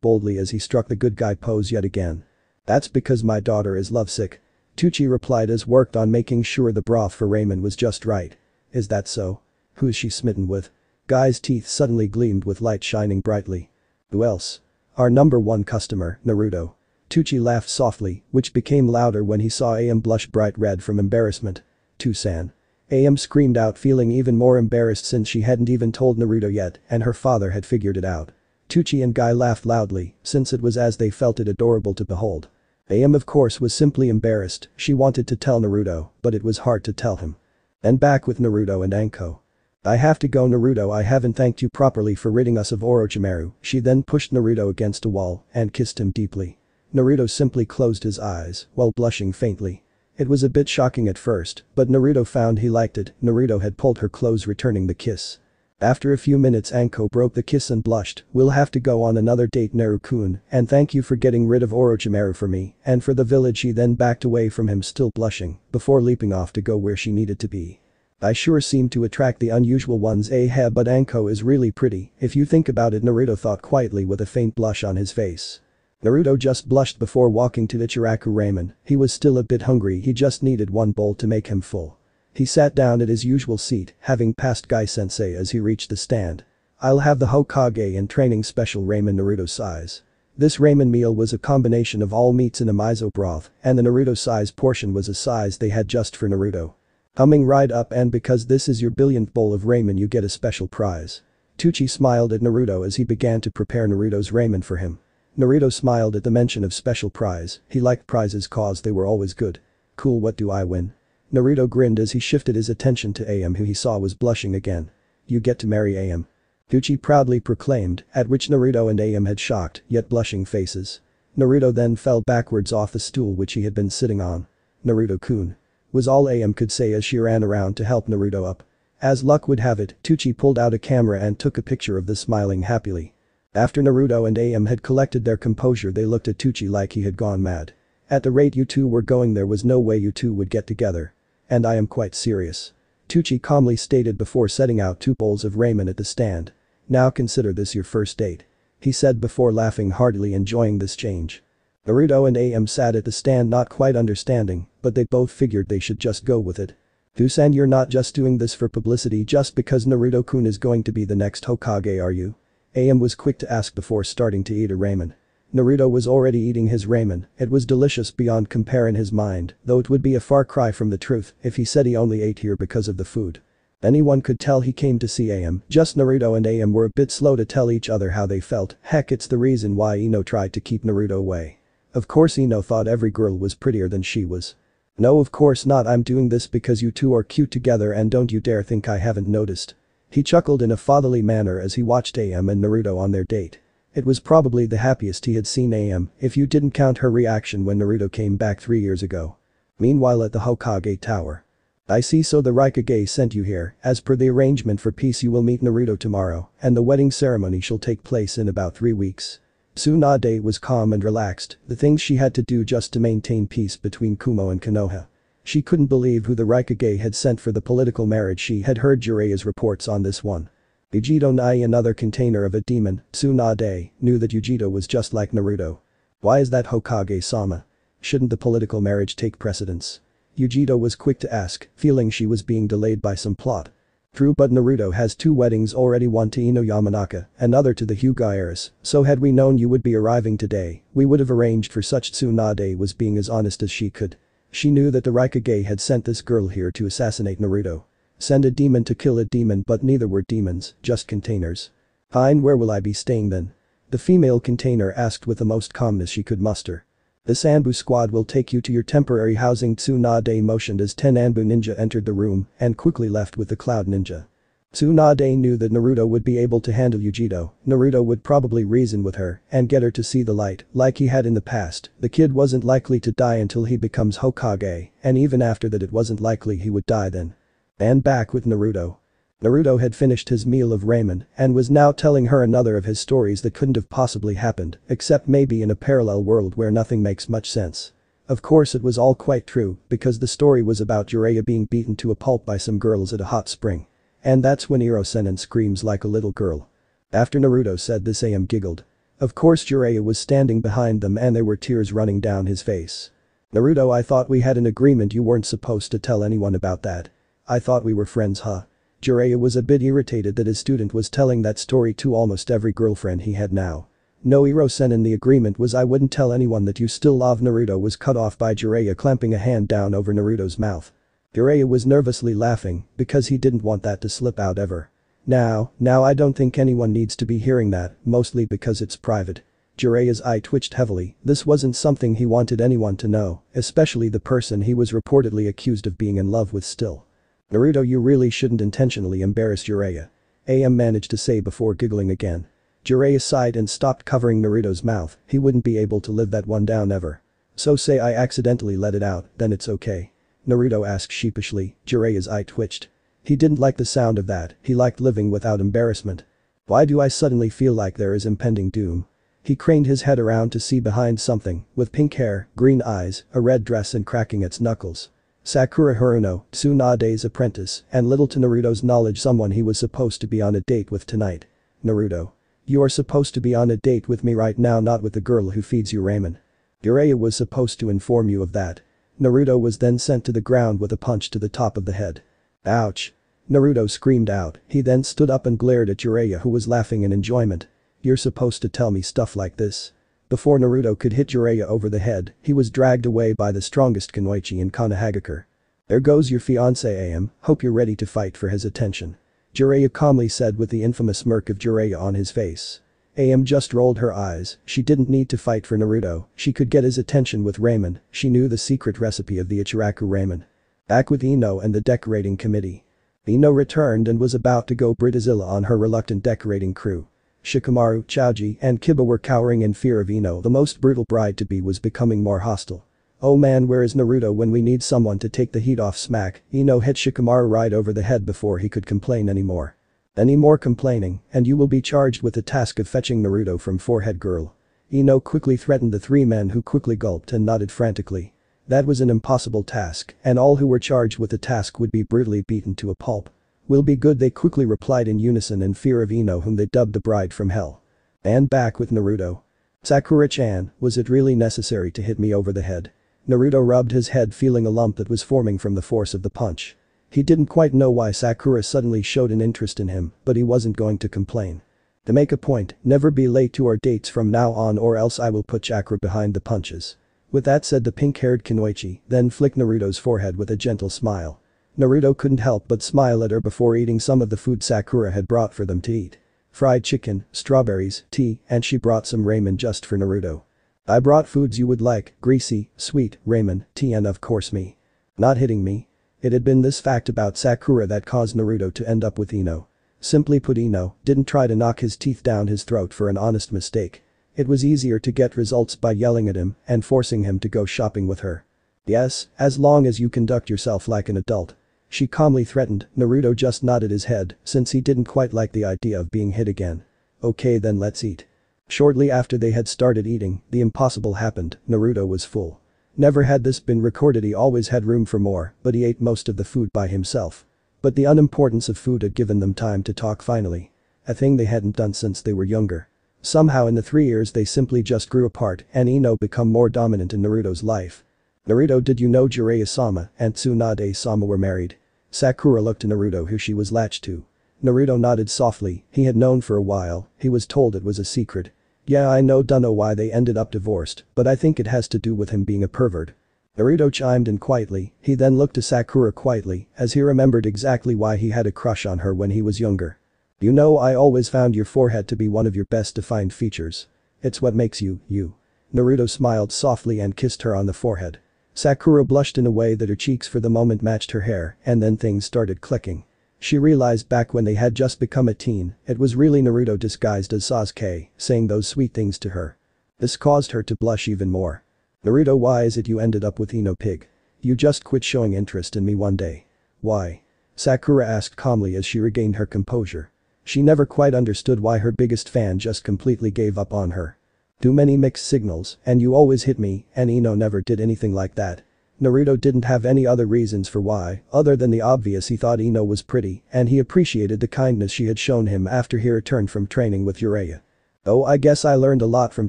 boldly as he struck the good guy pose yet again. That's because my daughter is lovesick. Tucci replied as worked on making sure the broth for ramen was just right. Is that so? Who's she smitten with? Guy's teeth suddenly gleamed with light shining brightly. Who else? Our number one customer, Naruto. Tucci laughed softly, which became louder when he saw AM blush bright red from embarrassment. Tusan. AM screamed out, feeling even more embarrassed since she hadn't even told Naruto yet and her father had figured it out. Tucci and Guy laughed loudly, since it was as they felt it adorable to behold. AM of course was simply embarrassed. She wanted to tell Naruto, but it was hard to tell him. And back with Naruto and Anko. I have to go, Naruto, I haven't thanked you properly for ridding us of Orochimaru. She then pushed Naruto against a wall and kissed him deeply. Naruto simply closed his eyes while blushing faintly. It was a bit shocking at first, but Naruto found he liked it. Naruto had pulled her close, returning the kiss. After a few minutes, Anko broke the kiss and blushed. We'll have to go on another date, Naru-kun, and thank you for getting rid of Orochimaru for me and for the village. She then backed away from him, still blushing, before leaping off to go where she needed to be. I sure seem to attract the unusual ones, but Anko is really pretty if you think about it, Naruto thought quietly with a faint blush on his face. Naruto just blushed before walking to Ichiraku ramen. He was still a bit hungry, he just needed one bowl to make him full. He sat down at his usual seat, having passed Guy-sensei as he reached the stand. I'll have the Hokage in training special ramen, Naruto size. This ramen meal was a combination of all meats in a miso broth, and the Naruto size portion was a size they had just for Naruto. Humming right up, and because this is your billionth bowl of ramen you get a special prize. Tucci smiled at Naruto as he began to prepare Naruto's ramen for him. Naruto smiled at the mention of special prize. He liked prizes cause they were always good. Cool, what do I win? Naruto grinned as he shifted his attention to AM, who he saw was blushing again. You get to marry AM. Tucci proudly proclaimed, at which Naruto and AM had shocked, yet blushing faces. Naruto then fell backwards off the stool which he had been sitting on. "Naruto-kun," was all AM could say as she ran around to help Naruto up. As luck would have it, Tucci pulled out a camera and took a picture of the smiling happily. After Naruto and AM had collected their composure, they looked at Tucci like he had gone mad. "At the rate you two were going, there was no way you two would get together. And I am quite serious," Tucci calmly stated before setting out 2 bowls of ramen at the stand. "Now consider this your first date," he said before laughing heartily, enjoying this change. Naruto and AM sat at the stand not quite understanding, but they both figured they should just go with it. "Tusan, you're not just doing this for publicity just because Naruto-kun is going to be the next Hokage, are you?" AM was quick to ask before starting to eat a ramen. Naruto was already eating his ramen. It was delicious beyond compare in his mind, though it would be a far cry from the truth if he said he only ate here because of the food. Anyone could tell he came to see AM, just Naruto and AM were a bit slow to tell each other how they felt. Heck, it's the reason why Ino tried to keep Naruto away. Of course Ino thought every girl was prettier than she was. "No, of course not, I'm doing this because you two are cute together and don't you dare think I haven't noticed." He chuckled in a fatherly manner as he watched AM and Naruto on their date. It was probably the happiest he had seen AM, if you didn't count her reaction when Naruto came back 3 years ago. Meanwhile at the Hokage Tower. "I see, so the Raikage sent you here. As per the arrangement for peace, you will meet Naruto tomorrow, and the wedding ceremony shall take place in about 3 weeks. Tsunade was calm and relaxed, the things she had to do just to maintain peace between Kumo and Konoha. She couldn't believe who the Raikage had sent for the political marriage. She had heard Jiraiya's reports on this one. Yujito Nai, another container of a demon, Tsunade, knew that Yujito was just like Naruto. "Why is that, Hokage-sama? Shouldn't the political marriage take precedence?" Yujito was quick to ask, feeling she was being delayed by some plot. "True, but Naruto has 2 weddings already, one to Ino Yamanaka, another to the Hyuga heiress, so had we known you would be arriving today, we would have arranged for such." Tsunade was being as honest as she could. She knew that the Raikage had sent this girl here to assassinate Naruto. Send a demon to kill a demon, but neither were demons, just containers. "Fine, where will I be staying then?" the female container asked with the most calmness she could muster. "This Anbu squad will take you to your temporary housing." Tsunade motioned as 10 Anbu ninja entered the room and quickly left with the Cloud Ninja. Tsunade knew that Naruto would be able to handle Yujito. Naruto would probably reason with her and get her to see the light like he had in the past. The kid wasn't likely to die until he becomes Hokage, and even after that it wasn't likely he would die then. And back with Naruto. Naruto had finished his meal of ramen and was now telling her another of his stories that couldn't have possibly happened, except maybe in a parallel world where nothing makes much sense. Of course it was all quite true, because the story was about Jiraiya being beaten to a pulp by some girls at a hot spring. And that's when Hirosenin screams like a little girl. After Naruto said this, AM giggled. Of course Jiraiya was standing behind them and there were tears running down his face. "Naruto, I thought we had an agreement, you weren't supposed to tell anyone about that. I thought we were friends, huh?" Jiraiya was a bit irritated that his student was telling that story to almost every girlfriend he had now. "No, Hirosenin, the agreement was I wouldn't tell anyone that you still love." Naruto was cut off by Jiraiya clamping a hand down over Naruto's mouth. Jiraiya was nervously laughing because he didn't want that to slip out ever. Now I don't think anyone needs to be hearing that, mostly because it's private." Jiraiya's eye twitched heavily. This wasn't something he wanted anyone to know, especially the person he was reportedly accused of being in love with still. "Naruto, you really shouldn't intentionally embarrass Jiraiya," AM managed to say before giggling again. Jiraiya sighed and stopped covering Naruto's mouth. He wouldn't be able to live that one down ever. "So say I accidentally let it out, then it's okay?" Naruto asked sheepishly. Jiraiya's eye twitched. He didn't like the sound of that, he liked living without embarrassment. "Why do I suddenly feel like there is impending doom?" He craned his head around to see behind something, with pink hair, green eyes, a red dress and cracking its knuckles. Sakura Haruno, Tsunade's apprentice, and little to Naruto's knowledge someone he was supposed to be on a date with tonight. "Naruto. You are supposed to be on a date with me right now, not with the girl who feeds you ramen. Jiraiya was supposed to inform you of that." Naruto was then sent to the ground with a punch to the top of the head. "Ouch." Naruto screamed out. He then stood up and glared at Jiraiya, who was laughing in enjoyment. "You're supposed to tell me stuff like this?" Before Naruto could hit Jiraiya over the head, he was dragged away by the strongest kunoichi in Konohagakure. "There goes your fiancé, AM, hope you're ready to fight for his attention," Jiraiya calmly said with the infamous smirk of Jiraiya on his face. AM just rolled her eyes. She didn't need to fight for Naruto, she could get his attention with ramen. She knew the secret recipe of the Ichiraku ramen. Back with Ino and the decorating committee. Ino returned and was about to go Britazilla on her reluctant decorating crew. Shikamaru, Choji, and Kiba were cowering in fear of Ino. The most brutal bride-to-be was becoming more hostile. "Oh man, where is Naruto when we need someone to take the heat off?" Smack. Ino hit Shikamaru right over the head before he could complain anymore. "Any more complaining, and you will be charged with the task of fetching Naruto from Forehead Girl." Ino quickly threatened the three men, who quickly gulped and nodded frantically. That was an impossible task, and all who were charged with the task would be brutally beaten to a pulp. "Will be good," they quickly replied in unison in fear of Ino, whom they dubbed the bride from hell. And back with Naruto. "Sakura-chan, was it really necessary to hit me over the head?" Naruto rubbed his head, feeling a lump that was forming from the force of the punch. He didn't quite know why Sakura suddenly showed an interest in him, but he wasn't going to complain. "To make a point, never be late to our dates from now on, or else I will put chakra behind the punches." With that said, the pink-haired Kunoichi then flicked Naruto's forehead with a gentle smile. Naruto couldn't help but smile at her before eating some of the food Sakura had brought for them to eat. Fried chicken, strawberries, tea, and she brought some ramen just for Naruto. "I brought foods you would like, greasy, sweet, ramen, tea, and of course me." Not hitting me. It had been this fact about Sakura that caused Naruto to end up with Ino. Simply put, Ino didn't try to knock his teeth down his throat for an honest mistake. It was easier to get results by yelling at him and forcing him to go shopping with her. "Yes, as long as you conduct yourself like an adult," she calmly threatened. Naruto just nodded his head since he didn't quite like the idea of being hit again. "Okay then, let's eat." Shortly after they had started eating, the impossible happened. Naruto was full. Never had this been recorded. He always had room for more, but he ate most of the food by himself. But the unimportance of food had given them time to talk finally. A thing they hadn't done since they were younger. Somehow in the 3 years they simply just grew apart and Ino become more dominant in Naruto's life. "Naruto, did you know Jiraiya-sama and Tsunade-sama were married?" Sakura looked to Naruto, who she was latched to. Naruto nodded softly. He had known for a while. He was told it was a secret. "Yeah, I know, dunno why they ended up divorced, but I think it has to do with him being a pervert." Naruto chimed in quietly. He then looked to Sakura quietly as he remembered exactly why he had a crush on her when he was younger. "You know, I always found your forehead to be one of your best defined features. It's what makes you, you." Naruto smiled softly and kissed her on the forehead. Sakura blushed in a way that her cheeks for the moment matched her hair, and then things started clicking. She realized back when they had just become a teen, it was really Naruto disguised as Sasuke, saying those sweet things to her. This caused her to blush even more. "Naruto, why is it you ended up with Ino, pig? You just quit showing interest in me one day. Why?" Sakura asked calmly as she regained her composure. She never quite understood why her biggest fan just completely gave up on her. "Too many mixed signals, and you always hit me, and Ino never did anything like that." Naruto didn't have any other reasons for why, other than the obvious. He thought Ino was pretty, and he appreciated the kindness she had shown him after he returned from training with Jiraiya. "Oh, I guess I learned a lot from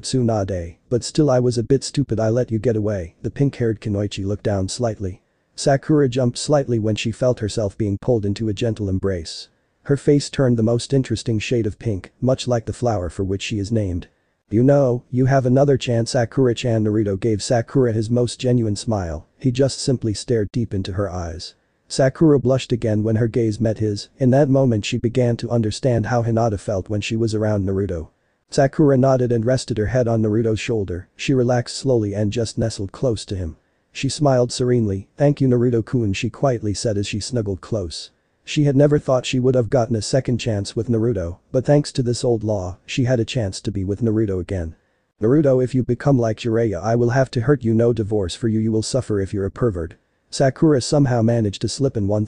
Tsunade, but still I was a bit stupid. I let you get away." The pink-haired Kunoichi looked down slightly. Sakura jumped slightly when she felt herself being pulled into a gentle embrace. Her face turned the most interesting shade of pink, much like the flower for which she is named. "You know, you have another chance, Sakura-chan." Naruto gave Sakura his most genuine smile. He just simply stared deep into her eyes. Sakura blushed again when her gaze met his. In that moment she began to understand how Hinata felt when she was around Naruto. Sakura nodded and rested her head on Naruto's shoulder. She relaxed slowly and just nestled close to him. She smiled serenely. "Thank you, Naruto-kun," she quietly said as she snuggled close. She had never thought she would have gotten a second chance with Naruto, but thanks to this old law, she had a chance to be with Naruto again. "Naruto, if you become like Jiraiya, I will have to hurt you. No divorce for you. You will suffer if you're a pervert." Sakura somehow managed to slip in one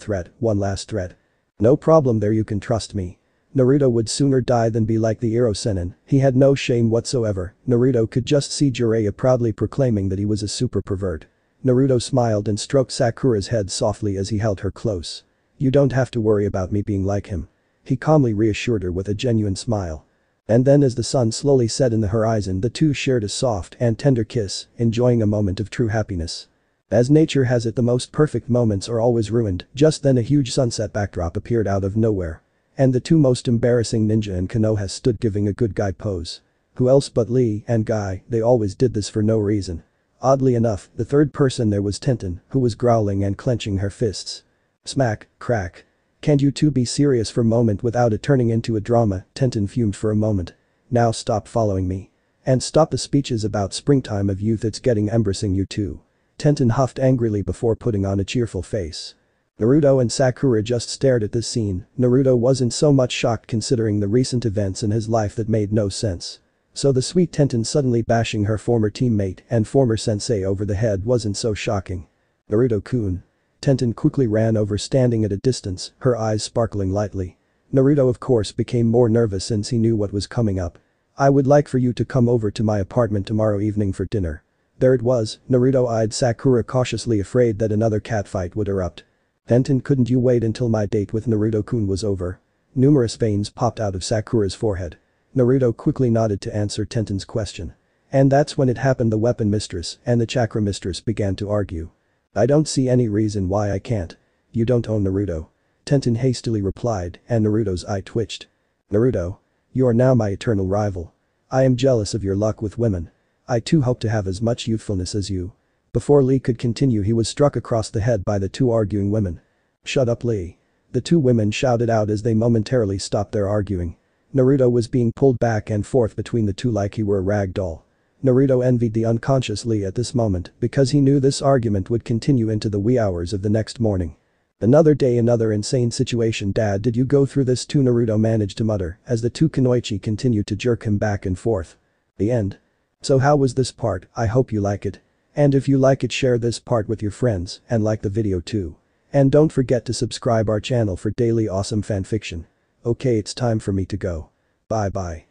last threat. "No problem there, you can trust me." Naruto would sooner die than be like the Iro Sennin. He had no shame whatsoever. Naruto could just see Jiraiya proudly proclaiming that he was a super pervert. Naruto smiled and stroked Sakura's head softly as he held her close. "You don't have to worry about me being like him." He calmly reassured her with a genuine smile. And then as the sun slowly set in the horizon, the two shared a soft and tender kiss, enjoying a moment of true happiness. As nature has it, the most perfect moments are always ruined. Just then a huge sunset backdrop appeared out of nowhere. And the two most embarrassing ninja in Konoha stood giving a good guy pose. Who else but Lee and Guy? They always did this for no reason. Oddly enough, the third person there was Tenten, who was growling and clenching her fists. Smack, crack. "Can't you two be serious for a moment without it turning into a drama?" Tenten fumed for a moment. "Now stop following me. And stop the speeches about springtime of youth, it's getting embarrassing, you two." Tenten huffed angrily before putting on a cheerful face. Naruto and Sakura just stared at this scene. Naruto wasn't so much shocked considering the recent events in his life that made no sense. So the sweet Tenten suddenly bashing her former teammate and former sensei over the head wasn't so shocking. Naruto-kun. Tenten quickly ran over standing at a distance, her eyes sparkling lightly. Naruto of course became more nervous since he knew what was coming up. I would like for you to come over to my apartment tomorrow evening for dinner. There it was, Naruto eyed Sakura cautiously afraid that another catfight would erupt. Tenten, couldn't you wait until my date with Naruto-kun was over? Numerous veins popped out of Sakura's forehead. Naruto quickly nodded to answer Tenten's question. And that's when it happened. The weapon mistress and the chakra mistress began to argue. I don't see any reason why I can't. You don't own Naruto. Tenten hastily replied and Naruto's eye twitched. Naruto. You are now my eternal rival. I am jealous of your luck with women. I too hope to have as much youthfulness as you. Before Lee could continue he was struck across the head by the two arguing women. Shut up, Lee. The two women shouted out as they momentarily stopped their arguing. Naruto was being pulled back and forth between the two like he were a rag doll. Naruto envied the unconscious Lee at this moment because he knew this argument would continue into the wee hours of the next morning. Another day, another insane situation. Dad, did you go through this too? Naruto managed to mutter as the two kunoichi continued to jerk him back and forth. The end. So how was this part? I hope you like it. And if you like it, share this part with your friends and like the video too. And don't forget to subscribe our channel for daily awesome fanfiction. Okay, it's time for me to go. Bye bye.